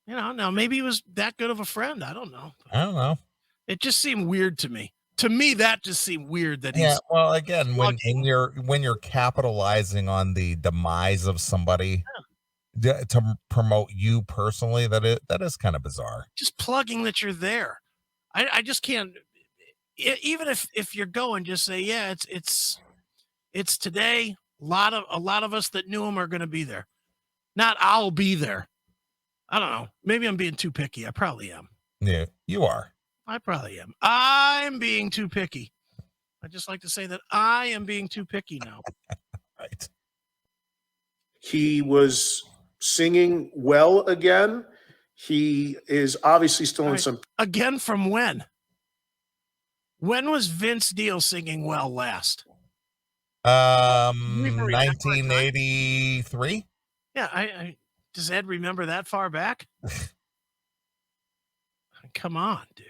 Now maybe he was that good of a friend. I don't know. It just seemed weird to me. To me, that just seemed weird that he's. Yeah, well, again, when you're capitalizing on the demise of somebody to promote you personally, that is kind of bizarre. Just plugging that you're there. I just can't. Even if you're going, just say, yeah, it's today. A lot of us that knew him are going to be there. Not I'll be there. I don't know. Maybe I'm being too picky. I probably am. Yeah, you are. I probably am. I'm being too picky. I just like to say that I am being too picky now. Right. He was singing well again. He is obviously still in some. Again from when? When was Vince Neil singing well last? 1983. Yeah, I does Ed remember that far back? Come on, dude.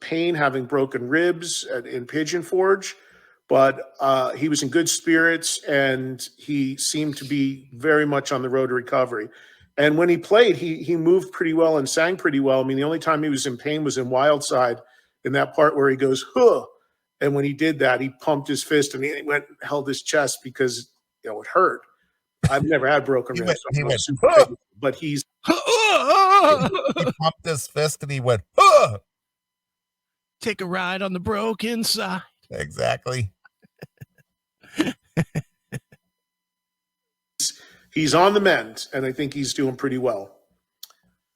Pain, having broken ribs in Pigeon Forge, but he was in good spirits and he seemed to be very much on the road to recovery. And when he played, he moved pretty well and sang pretty well. I mean, the only time he was in pain was in Wild Side, in that part where he goes, huh. And when he did that, he pumped his fist and he went and held his chest because it hurt. I've never had broken ribs, but he's he pumped his fist and he went, huh. Take a ride on the broken side. Exactly. He's on the mend, and I think he's doing pretty well.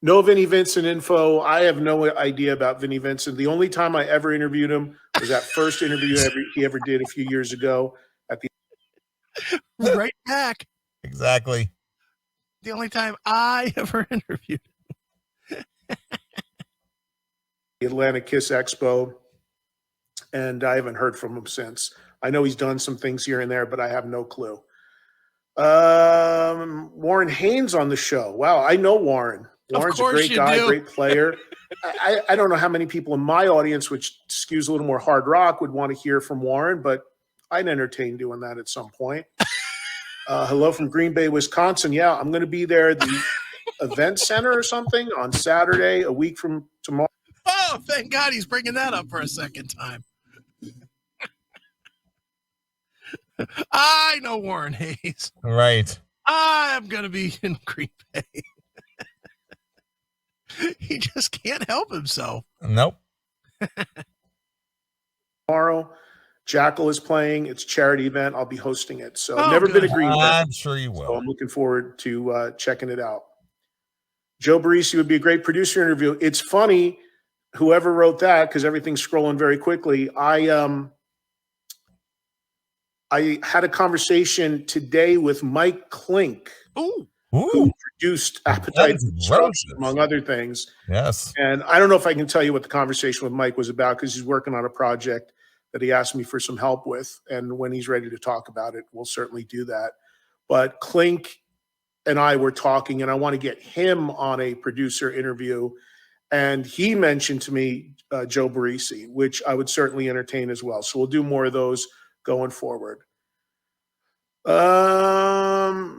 No Vinnie Vincent info. I have no idea about Vinnie Vincent. The only time I ever interviewed him was that first interview he ever did a few years ago at the right back. Exactly. The only time I ever interviewed him. The Atlanta Kiss Expo, and I haven't heard from him since. I know he's done some things here and there, but I have no clue. Warren Haynes on the show. Wow, I know Warren. Warren's a great guy, great player. I don't know how many people in my audience, which skews a little more hard rock, would want to hear from Warren, but I'd entertain doing that at some point. Hello from Green Bay, Wisconsin. Yeah, I'm going to be there at the event center or something on Saturday, a week from tomorrow. Oh, thank God he's bringing that up for a second time. I know Warren Hayes. Right. I'm going to be in Green Bay. He just can't help himself. Nope. Tomorrow, Jackal is playing. It's a charity event. I'll be hosting it. So Oh, never been a good. Green Day. I'm sure you So will. I'm looking forward to checking it out. Joe Barisi would be a great producer interview. It's funny, whoever wrote that, because everything's scrolling very quickly. I had a conversation today with Mike Klink, Ooh. who Ooh, produced Appetite Guns for N' Destruction, Roses. among other things. Yes. And I don't know if I can tell you what the conversation with Mike was about, because he's working on a project that he asked me for some help with. And when he's ready to talk about it, we'll certainly do that. But Klink and I were talking, and I want to get him on a producer interview. And he mentioned to me Joe Barisi, which I would certainly entertain as well. So we'll do more of those going forward.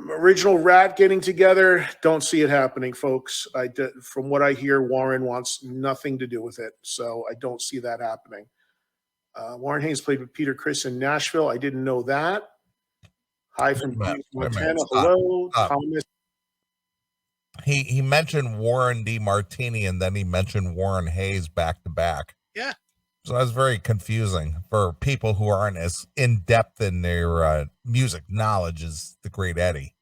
Original Rat getting together, don't see it happening, folks. From what I hear, Warren wants nothing to do with it, so I don't see that happening. Warren Haynes played with Peter Criss in Nashville. I didn't know that. Hi from Wait a minute, Montana. stop, Hello, stop. Thomas. He mentioned Warren D. Martini, and then he mentioned Warren Hayes back to back. Yeah. So that's very confusing for people who aren't as in depth in their music knowledge as the great Eddie.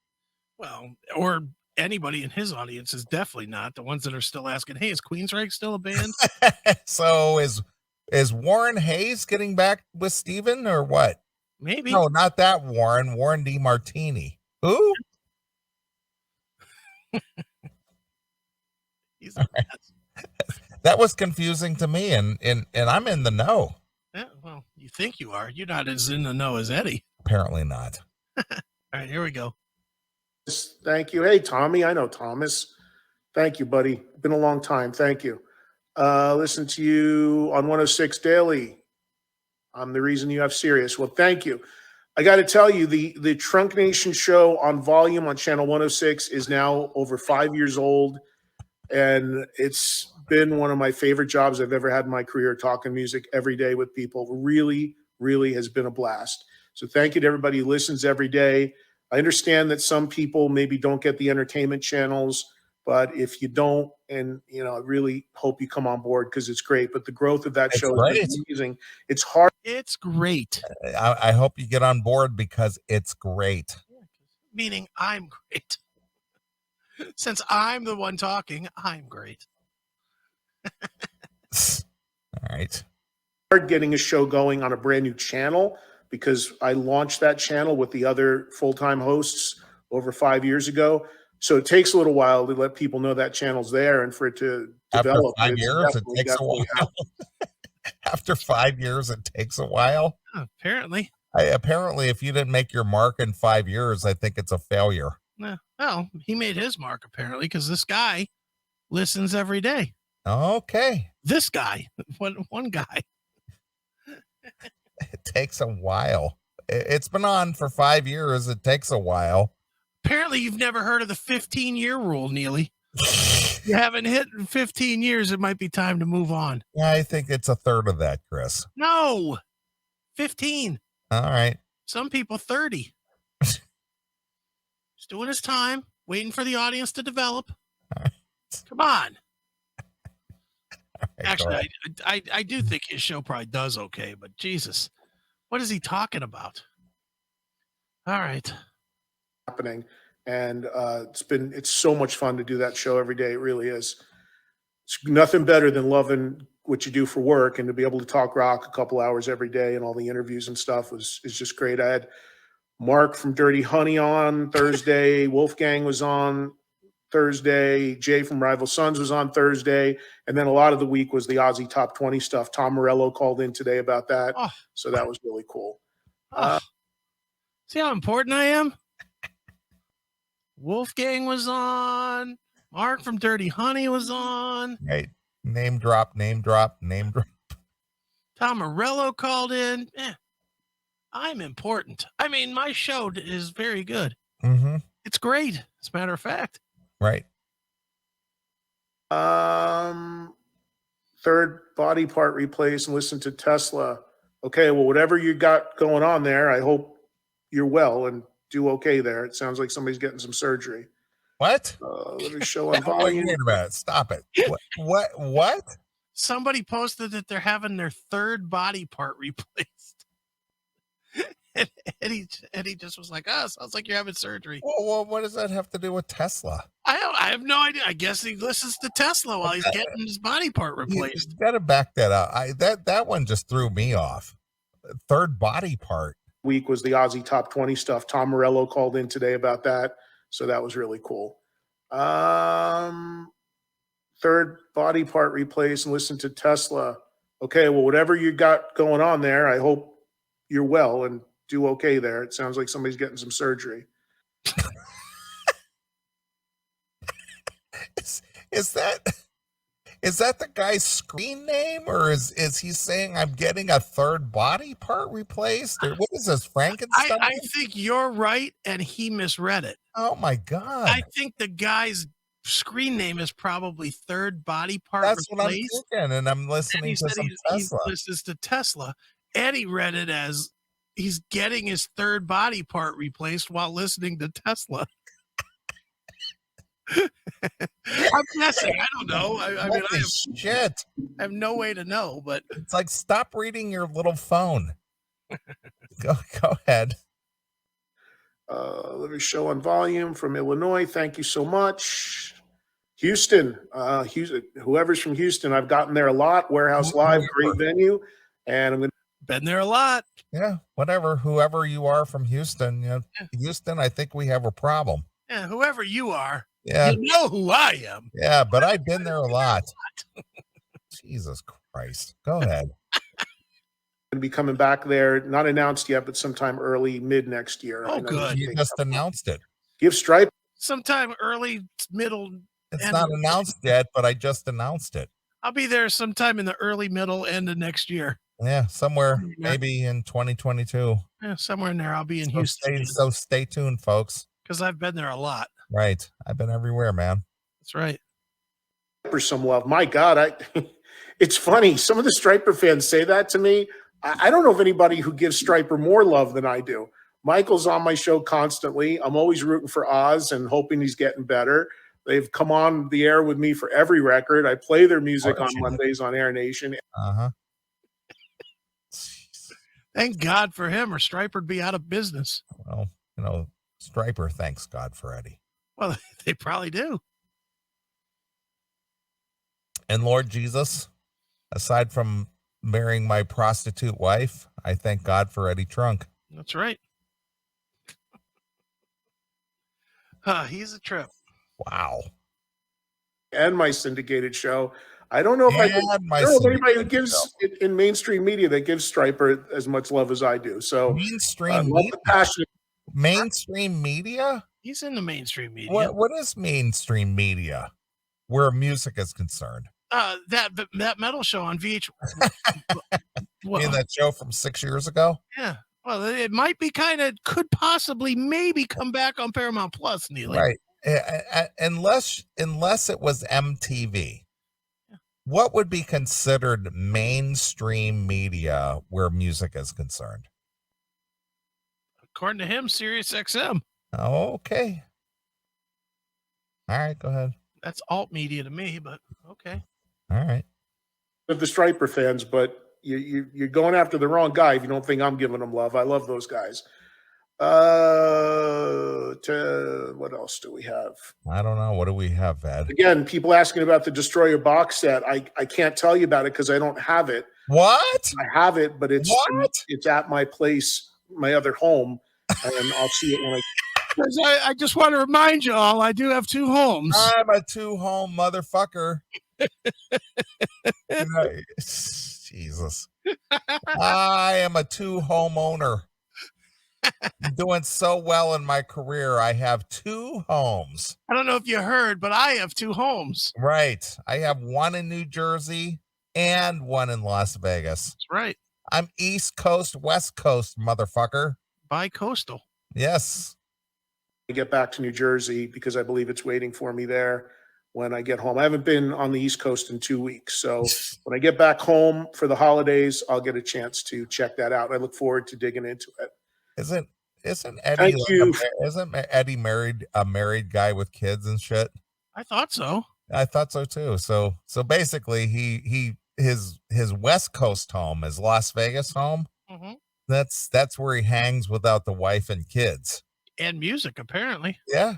Well, or anybody in his audience is definitely not. The ones that are still asking, hey, is Queensryche still a band? So is Warren Hayes getting back with Steven or what? Maybe. No, not that Warren. Warren D. Martini. Who? He's a mess. That was confusing to me, and I'm in the know. Yeah, well, you think you are. You're not as in the know as Eddie. Apparently not. All right, here we go. Thank you. Hey, Tommy. I know Thomas. Thank you, buddy. Been a long time. Thank you. Listen to you on 106 Daily. I'm the reason you have Sirius. Well, thank you. I got to tell you, the Trunk Nation show on volume on channel 106 is now over 5 years old. And it's been one of my favorite jobs I've ever had in my career, talking music every day with people. Really, really has been a blast. So thank you to everybody who listens every day. I understand that some people maybe don't get the entertainment channels, but if you don't, and I really hope you come on board, because it's great. But the growth of that show has been amazing. It's hard. It's great. I hope you get on board, because it's great. Meaning I'm great. Since I'm the one talking, I'm great. All right. Hard getting a show going on a brand new channel, because I launched that channel with the other full-time hosts over 5 years ago. So it takes a little while to let people know that channel's there and for it to develop. After 5 years, it takes a while. After 5 years, it takes a while. Apparently. Apparently, if you didn't make your mark in 5 years, I think it's a failure. Well, he made his mark, apparently, because this guy listens every day. Okay. This guy, one guy. It takes a while. It's been on for 5 years. It takes a while. Apparently, you've never heard of the 15-year rule, Neely. You haven't hit in 15 years. It might be time to move on. Yeah, I think it's a third of that, Chris. No, 15. All right. Some people 30. He's doing his time, waiting for the audience to develop. Right. Come on. Right, actually, I do think his show probably does okay, but Jesus, what is he talking about? All right. Happening. And it's so much fun to do that show every day. It really is. It's nothing better than loving what you do for work, and to be able to talk rock a couple hours every day, and all the interviews and stuff is just great. I had Mark from Dirty Honey on Thursday. Wolfgang was on Thursday. Jay from Rival Sons was on Thursday. And then a lot of the week was the Aussie Top 20 stuff. Tom Morello called in today about that. Oh. So that was really cool. See how important I am? Wolfgang was on. Mark from Dirty Honey was on. Right. Name drop, name drop, name drop. Tom Morello called in. I'm important. I mean, my show is very good. Mm-hmm. It's great, as a matter of fact. Right. Third body part replaced and listen to Tesla. Okay, well, whatever you got going on there, I hope you're well and do okay there. It sounds like somebody's getting some surgery. What? Let me show on volume. Wait a minute. Stop it. What? somebody posted that they're having their third body part replaced. and Eddie just was like, "Oh, sounds like you're having surgery." Well, what does that have to do with Tesla? I have no idea. I guess he listens to Tesla while he's getting his body part replaced. You got to back that up. That one just threw me off. Third body part. Week was the Aussie Top 20 stuff. Tom Morello called in today about that, so that was really cool. Third body part replaced and listen to Tesla. Okay, well, whatever you got going on there, I hope you're well and do okay there. It sounds like somebody's getting some surgery. Is that the guy's screen name, or is he saying I'm getting a third body part replaced? Or what is this, Frankenstein? I think you're right, and he misread it. Oh my God. I think the guy's screen name is probably third body part That's what I'm replaced. thinking, and I'm listening to some Tesla. He listens to Tesla. Eddie read it as he's getting his third body part replaced while listening to Tesla. I'm guessing. I don't know. I mean, Shit. I have no way to know, but It's like, stop reading your little phone. Go ahead. Let me show on volume from Illinois. Thank you so much. Houston, whoever's from Houston, I've gotten there a lot. Warehouse Live, great venue. And I'm going to been there a lot. Yeah, whatever. Whoever you are from Houston, Houston, I think we have a problem. Yeah, whoever you are. Yeah. You know who I am. Yeah, but I've been there a lot. Jesus Christ. Go ahead. to be coming back there. Not announced yet, but sometime early, mid next year. Oh, good. You just announced it. Give Stripe. Sometime early, middle. It's not announced yet, but I just announced it. I'll be there sometime in the early, middle, end of next year. Yeah, somewhere maybe in 2022. Yeah, somewhere in there. I'll be in Houston. So stay tuned, folks. Because I've been there a lot. Right. I've been everywhere, man. That's right. For some love. My God, it's funny. Some of the Striper fans say that to me. I don't know of anybody who gives Striper more love than I do. Michael's on my show constantly. I'm always rooting for Oz and hoping he's getting better. They've come on the air with me for every record. I play their music on Mondays on Air Nation. Uh-huh. Thank God for him, or Striper'd be out of business. Well, Striper thanks God for Eddie. Well, they probably do. And Lord Jesus, aside from marrying my prostitute wife, I thank God for Eddie Trunk. That's right. He's a trip. Wow. And my syndicated show. I don't know if I don't know if anybody who gives in mainstream media that gives Striper as much love as I do. So mainstream media? He's in the mainstream media. What is mainstream media where music is concerned? That metal show on VH. You mean that show from 6 years ago? Yeah. Well, it might be could possibly maybe come back on Paramount Plus, Neely. Right. Unless it was MTV. What would be considered mainstream media where music is concerned? According to him, Sirius XM. Okay. All right, go ahead. That's alt media to me, but okay. All right. Of the Striper fans, but you're going after the wrong guy if you don't think I'm giving them love. I love those guys. What else do we have? I don't know. What do we have, Ed? Again, people asking about the Destroyer box set. I can't tell you about it because I don't have it. What? I have it, but it's at my place, my other home, and I'll see it when I just want to remind you all, I do have two homes. I'm a two-home motherfucker. Jesus. I am a two-home owner. I'm doing so well in my career. I have two homes. I don't know if you heard, but I have two homes. Right. I have one in New Jersey and one in Las Vegas. That's right. I'm East Coast, West Coast, motherfucker. Bi-coastal. Yes. I get back to New Jersey because I believe it's waiting for me there when I get home. I haven't been on the East Coast in 2 weeks. So when I get back home for the holidays, I'll get a chance to check that out. I look forward to digging into it. Isn't Eddie isn't Eddie a married guy with kids and shit? I thought so. I thought so too. So basically he his West Coast home, his Las Vegas home. Mm-hmm. That's where he hangs without the wife and kids. And music, apparently. Yeah.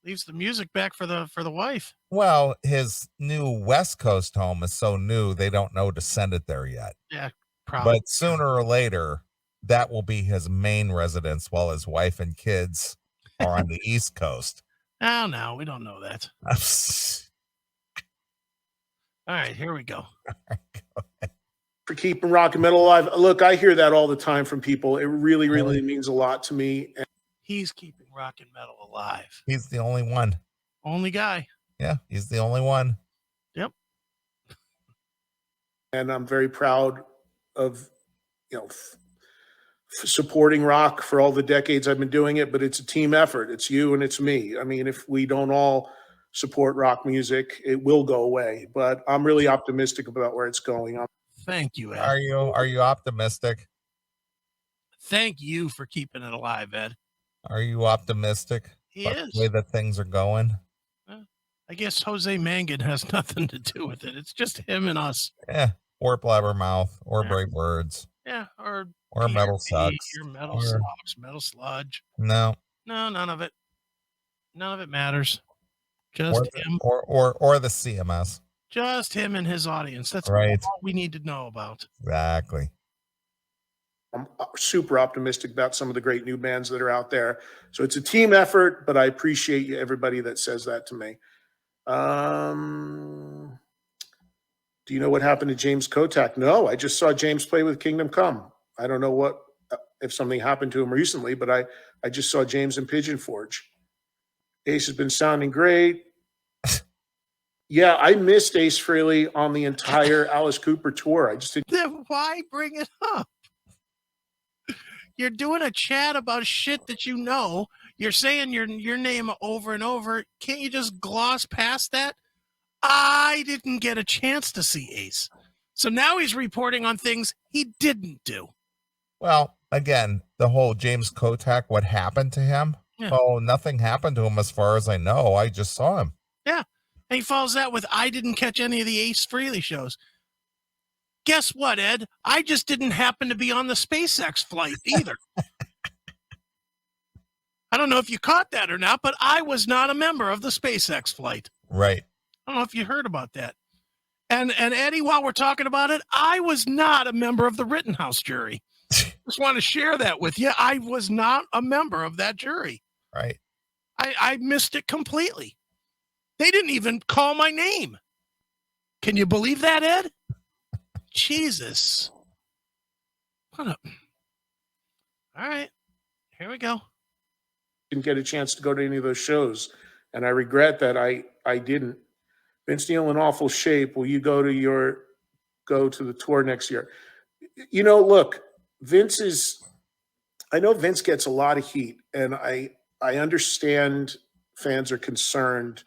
Leaves the music back for the wife. Well, his new West Coast home is so new they don't know to send it there yet. Yeah, probably. But sooner or later, that will be his main residence while his wife and kids are on the East Coast. Oh, no, we don't know that. All right, here we go. For keeping rock and metal alive. Look, I hear that all the time from people. It really, really means a lot to me. He's keeping rock and metal alive. He's the only one. Only guy. Yeah, he's the only one. Yep. And I'm very proud of, supporting rock for all the decades I've been doing it, but it's a team effort. It's you and it's me. I mean, if we don't all support rock music, it will go away, but I'm really optimistic about where it's going. Thank you, Ed. Are you optimistic? Thank you for keeping it alive, Ed. Are you optimistic? He is. The way that things are going. I guess Jose Mangan has nothing to do with it. It's just him and us. Yeah, or Blabbermouth, or Brave Words. Yeah, or Metal Sucks. Or Metal Sucks, Metal Sludge. No, none of it. None of it matters. Just him. Or the CMS. Just him and his audience. That's right. all we need to know about. Exactly. I'm super optimistic about some of the great new bands that are out there. So it's a team effort, but I appreciate everybody that says that to me. Do you know what happened to James Kotak? No, I just saw James play with Kingdom Come. I don't know if something happened to him recently, but I just saw James in Pigeon Forge. Ace has been sounding great. Yeah, I missed Ace Frehley on the entire Alice Cooper tour. I just didn't. Then why bring it up? You're doing a chat about shit that you know. You're saying your name over and over. Can't you just gloss past that? I didn't get a chance to see Ace. So now he's reporting on things he didn't do. Well, again, the whole James Kotak, what happened to him? Yeah. Oh, nothing happened to him as far as I know. I just saw him. Yeah. And he follows that with, I didn't catch any of the Ace Frehley shows. Guess what, Ed? I just didn't happen to be on the SpaceX flight either. I don't know if you caught that or not, but I was not a member of the SpaceX flight. Right. I don't know if you heard about that. And Eddie, while we're talking about it, I was not a member of the Rittenhouse jury. Just want to share that with you. I was not a member of that jury. Right. I missed it completely. They didn't even call my name. Can you believe that, Ed? Jesus. All right. Here we go. Didn't get a chance to go to any of those shows, and I regret that I didn't. Vince Neil in awful shape. Will you go to the tour next year? Look, I know Vince gets a lot of heat, and I understand fans are concerned.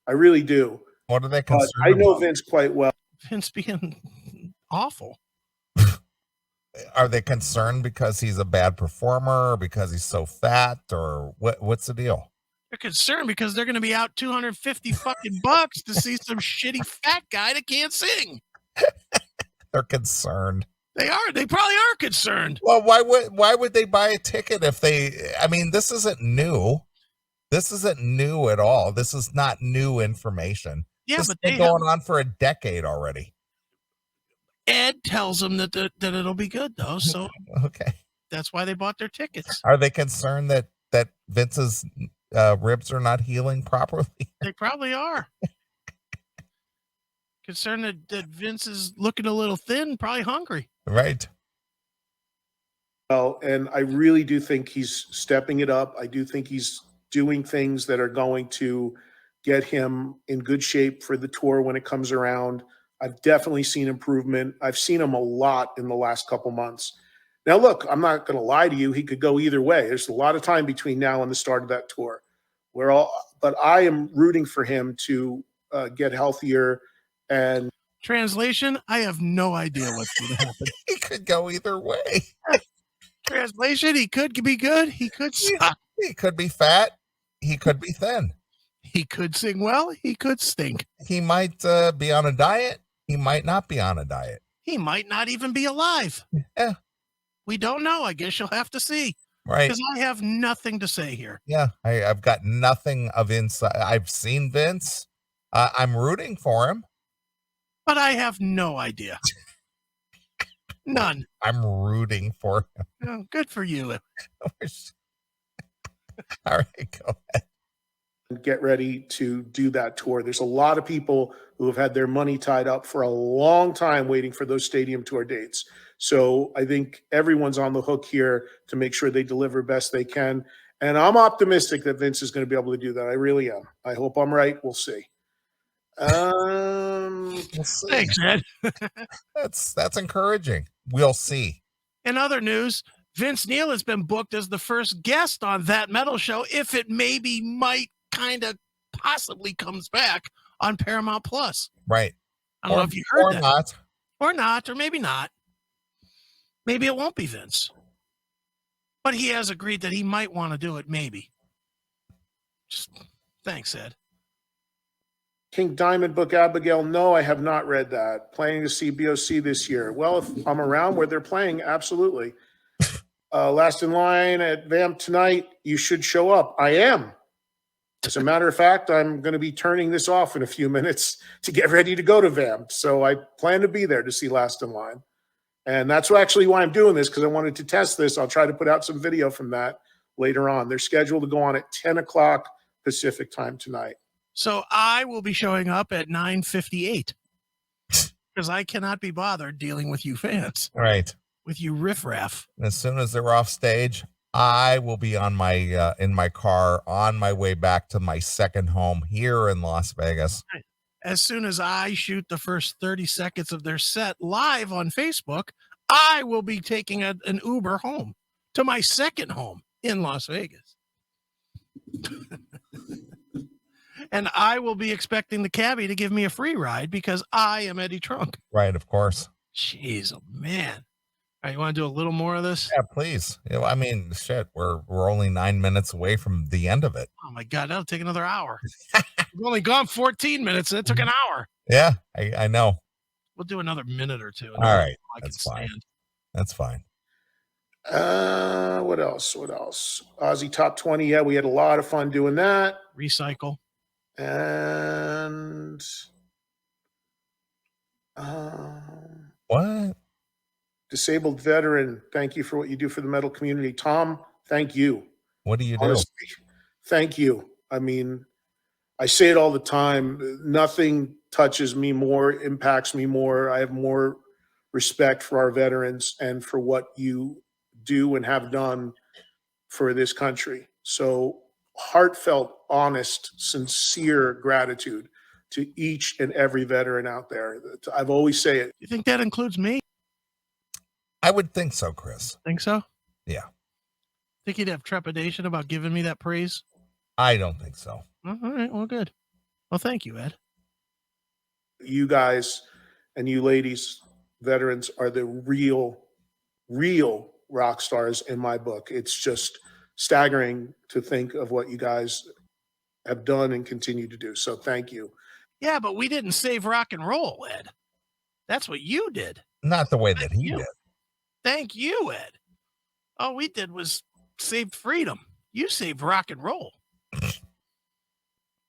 I really do. What are they concerned I know about? Vince quite well. Vince being awful. Are they concerned because he's a bad performer, or because he's so fat, or what's the deal? They're concerned because they're going to be out $250 fucking bucks to see some shitty fat guy that can't sing. They're concerned. They are. They probably are concerned. Well, why would they buy a ticket if they? I mean, this isn't new. This isn't new at all. This is not new information. Yeah, this but has been going on for a decade already. Ed tells them that it'll be good though, so okay, that's why they bought their tickets. Are they concerned that Vince's ribs are not healing properly? They probably are. Concerned that Vince is looking a little thin, probably hungry. Right. Well, and I really do think he's stepping it up. I do think he's doing things that are going to get him in good shape for the tour when it comes around. I've definitely seen improvement. I've seen him a lot in the last couple months. Now, look, I'm not going to lie to you. He could go either way. There's a lot of time between now and the start of that tour. But I am rooting for him to get healthier. And translation, I have no idea what's going to happen. He could go either way. Translation, he could be good. He could suck. He could be fat. He could be thin. He could sing well. He could stink. He might be on a diet. He might not be on a diet. He might not even be alive. Yeah. We don't know. I guess you'll have to see. Right. Because I have nothing to say here. Yeah. I've got nothing of insight. I've seen Vince. I'm rooting for him. But I have no idea. None. I'm rooting for him. Oh, good for you. All right, go ahead. Get ready to do that tour. There's a lot of people who have had their money tied up for a long time waiting for those stadium tour dates. So I think everyone's on the hook here to make sure they deliver best they can. And I'm optimistic that Vince is going to be able to do that. I really am. I hope I'm right. We'll see. We'll see. Thanks, Ed. That's encouraging. We'll see. In other news, Vince Neil has been booked as the first guest on That Metal Show if it might kind of possibly comes back on Paramount Plus. Right. I don't know if you heard that. Not. Or not, or maybe not. Maybe it won't be Vince. But he has agreed that he might want to do it, maybe. Thanks, Ed. King Diamond book, Abigail. No, I have not read that. Planning to see BOC this year. Well, if I'm around where they're playing, absolutely. Last in line at Vamp tonight. You should show up. I am. As a matter of fact, I'm going to be turning this off in a few minutes to get ready to go to Vamp. So I plan to be there to see Last in Line. And that's actually why I'm doing this, because I wanted to test this. I'll try to put out some video from that later on. They're scheduled to go on at 10 o'clock Pacific time tonight. So I will be showing up at 9:58 because I cannot be bothered dealing with you fans. Right. With you riffraff. As soon as they're off stage, I will be on my in my car on my way back to my second home here in Las Vegas. As soon as I shoot the first 30 seconds of their set live on Facebook, I will be taking an Uber home to my second home in Las Vegas. And I will be expecting the cabbie to give me a free ride because I am Eddie Trunk. Right, of course. Jeez, oh man. All right, you want to do a little more of this? Yeah, please. I mean, shit, we're only 9 minutes away from the end of it. Oh my God, that'll take another hour. We've only gone 14 minutes, and it took an hour. Yeah, I know. We'll do another minute or two. All right, that's fine. That's fine. What else? Aussie Top 20. Yeah, we had a lot of fun doing that. Recycle. And what? Disabled veteran, thank you for what you do for the metal community. Tom, thank you. What do you do? Honestly, thank you. I mean, I say it all the time. Nothing touches me more, impacts me more. I have more respect for our veterans and for what you do and have done for this country. So heartfelt, honest, sincere gratitude to each and every veteran out there. I've always say it. You think that includes me? I would think so, Chris. Think so? Yeah. Think you'd have trepidation about giving me that praise? I don't think so. All right. Well, good. Well, thank you, Ed. You guys and you ladies, veterans, are the real rock stars in my book. It's just staggering to think of what you guys have done and continue to do. So thank you. Yeah, but we didn't save rock and roll, Ed. That's what you did. Not the way that he did. Thank you, Ed. All we did was save freedom. You saved rock and roll.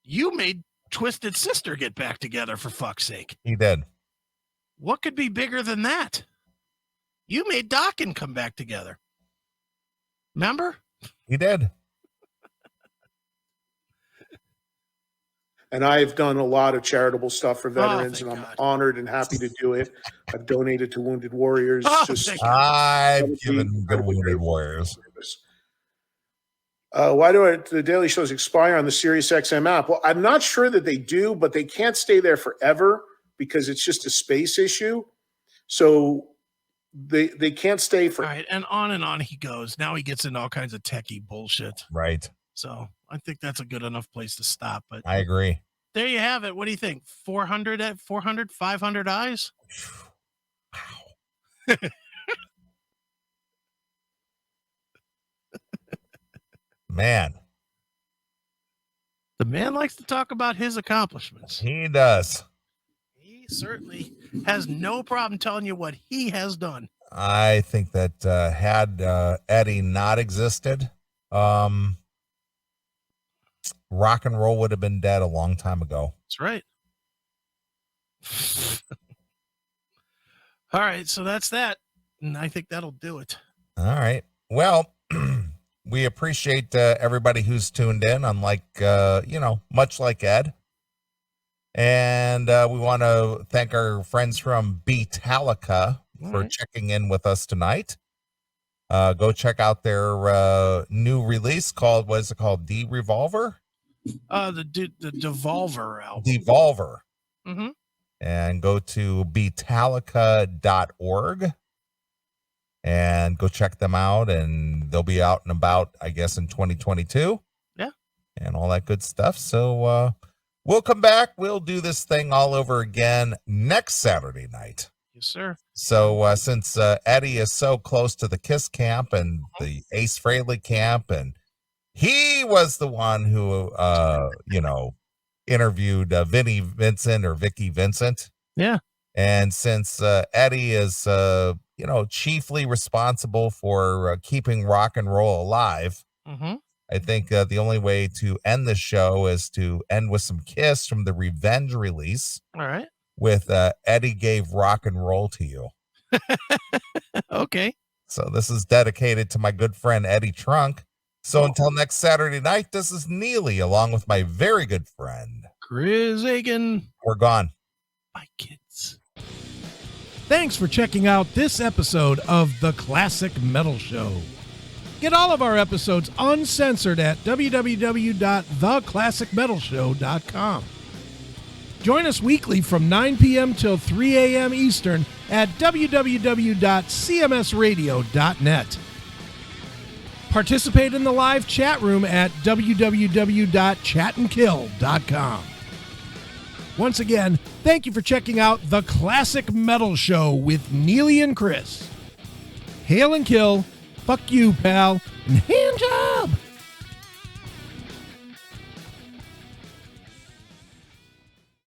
You made Twisted Sister get back together, for fuck's sake. He did. What could be bigger than that? You made Dokken come back together. Remember? He did. And I've done a lot of charitable stuff for veterans, and I'm honored and happy to do it. I've donated to Wounded Warriors. I've given good Wounded Warriors. Why do the daily shows expire on the SiriusXM app? Well, I'm not sure that they do, but they can't stay there forever because it's just a space issue. So they can't stay for. All right, and on he goes. Now he gets into all kinds of techie bullshit. Right. So I think that's a good enough place to stop. But I agree. There you have it. What do you think? 400, 500 eyes? Wow. Man. The man likes to talk about his accomplishments. He does. He certainly has no problem telling you what he has done. I think that had Eddie not existed, rock and roll would have been dead a long time ago. That's right. All right, so that's that. And I think that'll do it. All right. Well, we appreciate everybody who's tuned in, unlike, much like Ed. And we want to thank our friends from Beatallica for checking in with us tonight. Go check out their new release called, what is it called? D-Revolver? The Devolver album. Devolver. Mm-hmm. And go to beatallica.org and go check them out. And they'll be out and about, I guess, in 2022. Yeah. And all that good stuff. So we'll come back. We'll do this thing all over again next Saturday night. Yes, sir. So since Eddie is so close to the KISS camp and the Ace Frehley camp, and he was the one who, interviewed Vicky Vincent. Yeah. And since Eddie is, chiefly responsible for keeping rock and roll alive, I think the only way to end the show is to end with some KISS from the Revenge release. All right. With Eddie Gave Rock and Roll to You. Okay. So this is dedicated to my good friend Eddie Trunk. So until next Saturday night, this is Neely along with my very good friend Chris Aiken. We're gone. Bye, kids. Thanks for checking out this episode of The Classic Metal Show. Get all of our episodes uncensored at www.theclassicmetalshow.com. Join us weekly from 9 p.m. till 3 a.m. Eastern at www.cmsradio.net. Participate in the live chat room at www.chatandkill.com. Once again, thank you for checking out The Classic Metal Show with Neely and Chris. Hail and kill, fuck you, pal, and hand job.